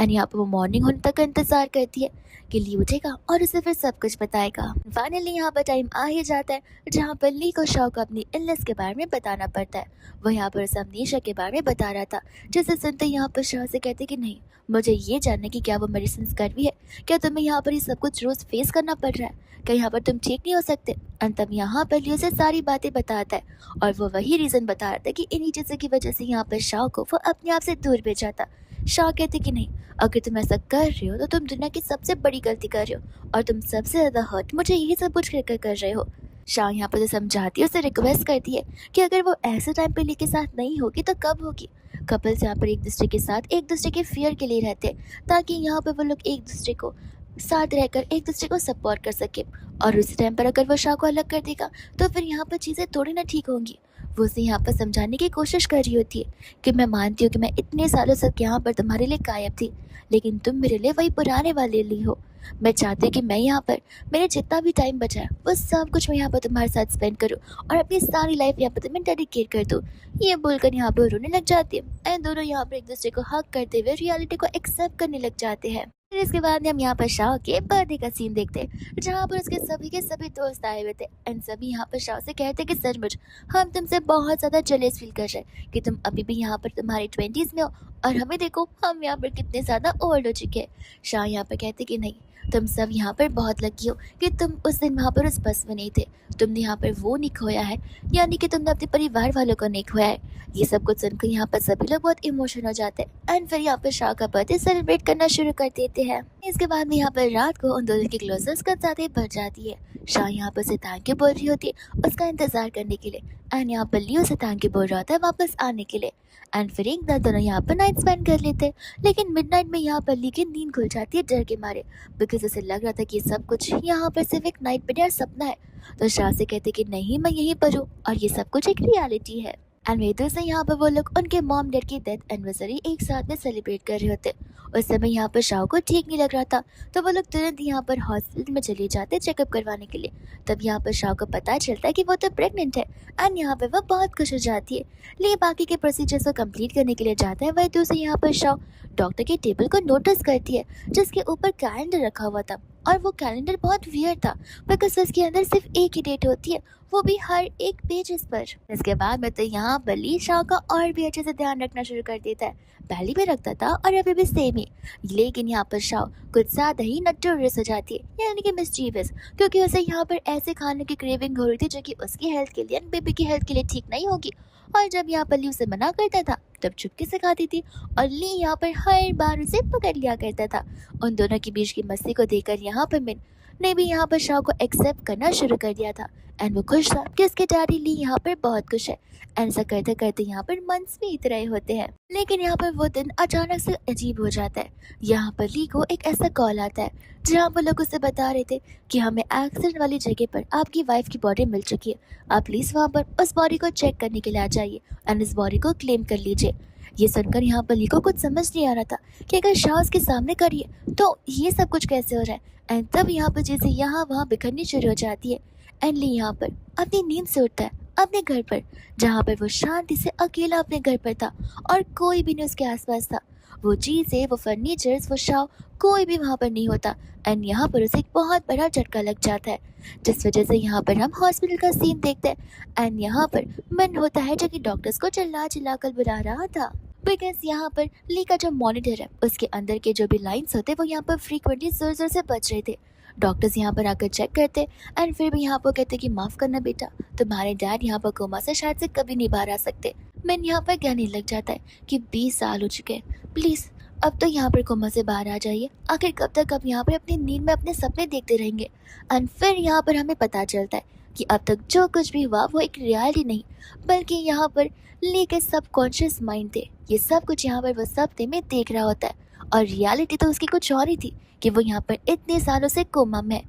एंड यहाँ पर वो मॉर्निंग होने तक का इंतजार करती है कि ली उठेगा और उसे फिर सब कुछ बताएगा। फाइनली यहाँ पर टाइम आ ही जाता है जहाँ पर ली को शाह को अपनी इलनेस के बारे में बताना पड़ता है। वो यहाँ पर उसे अमनीशा के बारे में बता रहा था, जिसे सुनते यहाँ पर शाह से कहते कि नहीं, मुझे ये जानने की क्या वो मेडिसिन कड़वी है, क्या तुम्हें यहाँ पर ये सब कुछ रोज फेस करना पड़ रहा है, क्या यहाँ पर तुम ठीक नहीं हो सकते। एंड तब यहाँ पर ली उसे सारी बातें बताता है और वो वही रीज़न बता रहा था कि इन्हीं चीज़ों की वजह से यहाँ पर शाह को वो अपने आप से दूर भेजा था। शाह कहते कि नहीं, अगर तुम ऐसा कर रहे हो तो तुम दुनिया की सबसे बड़ी गलती कर रहे हो और तुम सबसे ज़्यादा हर्ट मुझे यही सब कुछ कर रहे हो। शाह यहाँ पर समझाती है, उसे रिक्वेस्ट करती है कि अगर वो ऐसे टाइम पे ली के साथ नहीं होगी तो कब होगी। कपल्स यहाँ पर एक दूसरे के साथ एक दूसरे के फेयर के लिए रहते हैं ताकि यहाँ पर वो लोग एक दूसरे को साथ रहकर एक दूसरे को सपोर्ट कर सके। और उसी टाइम पर अगर वो शाह को अलग कर देगा तो फिर यहाँ पर चीज़ें थोड़ी ना ठीक होंगी। वो उसे यहाँ पर समझाने की कोशिश कर रही होती है कि मैं मानती हूँ कि मैं इतने सालों से यहाँ पर तुम्हारे लिए गायब थी, लेकिन तुम मेरे लिए वही पुराने वाले ली हो। मैं चाहती हूँ कि मैं यहाँ पर मेरे जितना भी टाइम बचा है वो सब कुछ मैं यहाँ पर तुम्हारे साथ स्पेंड करूँ और अपनी सारी लाइफ यहाँ पर तुम्हें डेडिकेट कर दूँ। ये बोलकर यहाँ पर रोने लग जाती है एंड दोनों यहाँ पर एक दूसरे को हक करते हुए रियलिटी को एक्सेप्ट करने लग जाते हैं। फिर इसके बाद हम यहाँ पर शाह के बर्थडे का सीन देखते हैं जहाँ पर उसके सभी के सभी दोस्त आए हुए थे एंड सभी यहाँ पर शाह से कहते कि सचमुच हम तुमसे बहुत ज़्यादा जेलस फील कर रहे हैं कि तुम अभी भी यहाँ पर तुम्हारी 20s में हो और हमें देखो हम यहाँ पर कितने ज़्यादा ओल्ड हो चुके हैं। शाह यहाँ पर कहते कि नहीं, तुम सब यहाँ पर बहुत लकी हो कि तुम उस दिन वहाँ पर उस बस में नहीं थे, तुमने यहाँ पर वो नहीं खोया है, यानी कि तुमने अपने परिवार वालों को नहीं खोया है। ये सब कुछ सुनकर यहाँ पर सभी लोग बहुत इमोशनल हो जाते हैं एंड फिर यहाँ पर शाह का बर्थडे सेलिब्रेट करना शुरू कर देते हैं। इसके बाद में यहाँ पर रात को उन दोनों की क्लोजनेस का ज़्यादा बढ़ जाती है। शाह यहाँ पर से थैंक यू बोल रही होती है उसका इंतजार करने के लिए एंड यहाँ पर लियो से थैंक यू बोल रहा होता है वापस आने के लिए। एंड फिर एक दिन दोनों यहाँ पर नाइट स्पेंड कर लेते हैं, लेकिन मिडनाइट में यहाँ पर ली की नींद खुल जाती है डर के मारे, बिकॉज उसे लग रहा था कि सब कुछ यहाँ पर सिर्फ एक नाइट मेरा सपना है। तो शाह से कहते कि नहीं, मैं यहीं पर हूँ और ये सब कुछ एक रियलिटी है। एंड वेदर से यहाँ पर वो लोग उनके मॉम डैड की डेथ एनिवर्सरी एक साथ में सेलिब्रेट कर रहे होते। उस समय यहाँ पर शाह को ठीक नहीं लग रहा था तो वो लोग तुरंत यहाँ पर हॉस्पिटल में चले जाते चेकअप करवाने के लिए। तब यहाँ पर शाह को पता चलता है कि वो तो प्रेग्नेंट है एंड यहाँ पर वो बहुत खुश हो जाती है। लेकिन बाकी के प्रोसीजर्स को कंप्लीट करने के लिए जाता है। वही दूसरे यहाँ पर शाह डॉक्टर के टेबल को नोटिस करती है जिसके ऊपर कैलेंडर रखा हुआ था और वो कैलेंडर बहुत वियर्ड था बिकॉज उसके अंदर सिर्फ एक ही डेट होती है, वो भी हर एक पेजेस पर। इसके बाद में तो यहाँ बली शाह का और भी अच्छे से ध्यान रखना शुरू कर देता है, पहले भी रखता था और अभी भी सेम ही। लेकिन यहाँ पर शाह कुछ ज़्यादा ही नटोरियस हो जाती है यानी कि मिस्चीवियस, क्योंकि उसे यहाँ पर ऐसे खाने की क्रेविंग हो रही थी जो कि उसकी हेल्थ के लिए बेबी की हेल्थ के लिए ठीक नहीं होगी। और जब यहाँ पर ली उसे मना करता था तब चुपके से खाती थी और ली यहाँ पर हर बार उसे पकड़ लिया करता था। उन दोनों के बीच की मस्ती को देखकर यहाँ पर मिन ने भी यहाँ पर शाह को एक्सेप्ट करना शुरू कर दिया था एंड वो खुश था कि उसके डैडी ली यहाँ पर बहुत खुश है। एंड ऐसा करते करते यहाँ पर मंथ्स बीत रहे होते हैं, लेकिन यहाँ पर वो दिन अचानक से अजीब हो जाता है। यहाँ पर ली को एक ऐसा कॉल आता है जहाँ वो लोग उसे बता रहे थे कि हमें एक्सीडेंट वाली जगह पर आपकी वाइफ की बॉडी मिल चुकी है, आप प्लीज़ वहाँ पर उस बॉडी को चेक करने के लिए आ जाइए एंड इस बॉडी को क्लेम कर लीजिए। ये सुनकर यहाँ पर ली को कुछ समझ नहीं आ रहा था कि अगर शाह उसके सामने करिए तो ये सब कुछ कैसे हो रहा है। एंड तब यहाँ पर चीज़ें यहाँ वहाँ बिखरनी शुरू हो जाती है एंड ली यहाँ पर अपनी नींद से उठता है अपने घर पर, जहाँ पर वो शांति से अकेला अपने घर पर था और कोई भी नहीं उसके आसपास था। वो चीज़ें, वो फर्नीचर्स, वो शव कोई भी वहाँ पर नहीं होता। एंड यहाँ पर उसे एक बहुत बड़ा झटका लग जाता है, जिस वजह से यहाँ पर हम हॉस्पिटल का सीन देखते हैं। एंड यहाँ पर मन होता है जो कि डॉक्टर्स को चिल्ला चिल्ला कर बुला रहा था, बिकॉज यहाँ पर ली का जो मॉनिटर है उसके अंदर के जो भी लाइंस होते वो यहाँ पर फ्रीक्वेंटली जोर जोर से बज रहे थे। डॉक्टर्स यहाँ पर आकर चेक करते एंड फिर भी यहाँ पर कहते कि माफ़ करना बेटा, तुम्हारे डैड यहाँ पर कोमा से शायद से कभी नहीं बाहर आ सकते। मैन यहाँ पर कहने लग जाता है कि 20 साल हो चुके हैं, प्लीज़ अब तो यहाँ पर कोमा से बाहर आ जाइए। आखिर कब तक आप यहाँ पर अपनी नींद में अपने सपने देखते रहेंगे। एंड फिर यहाँ पर हमें पता चलता है कि अब तक जो कुछ भी हुआ वो एक रियलिटी नहीं, बल्कि यहाँ पर ली के सबकॉन्शियस माइंड थे। ये सब कुछ यहाँ पर वो सपने में देख रहा होता है और रियलिटी तो उसकी कुछ और ही थी कि वो यहाँ पर इतने सालों से कोमा में है।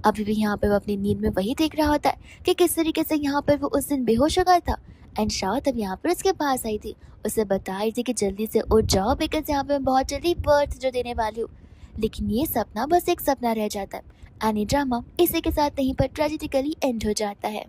अभी भी यहाँ पर वो अपनी नींद में वही देख रहा होता है कि किस तरीके से यहाँ पर वो उस दिन बेहोश हो गया था। एंड शाह तब यहाँ पर उसके पास आई थी, उसे बता रही थी कि जल्दी से उठ जाओ बिकॉज यहाँ पे मैं बहुत जल्दी बर्थ जो देने वाली हूँ। लेकिन ये सपना बस एक सपना रह जाता है। एनी ड्रामा इसी के साथ यहीं पर ट्रेजिकली एंड हो जाता है।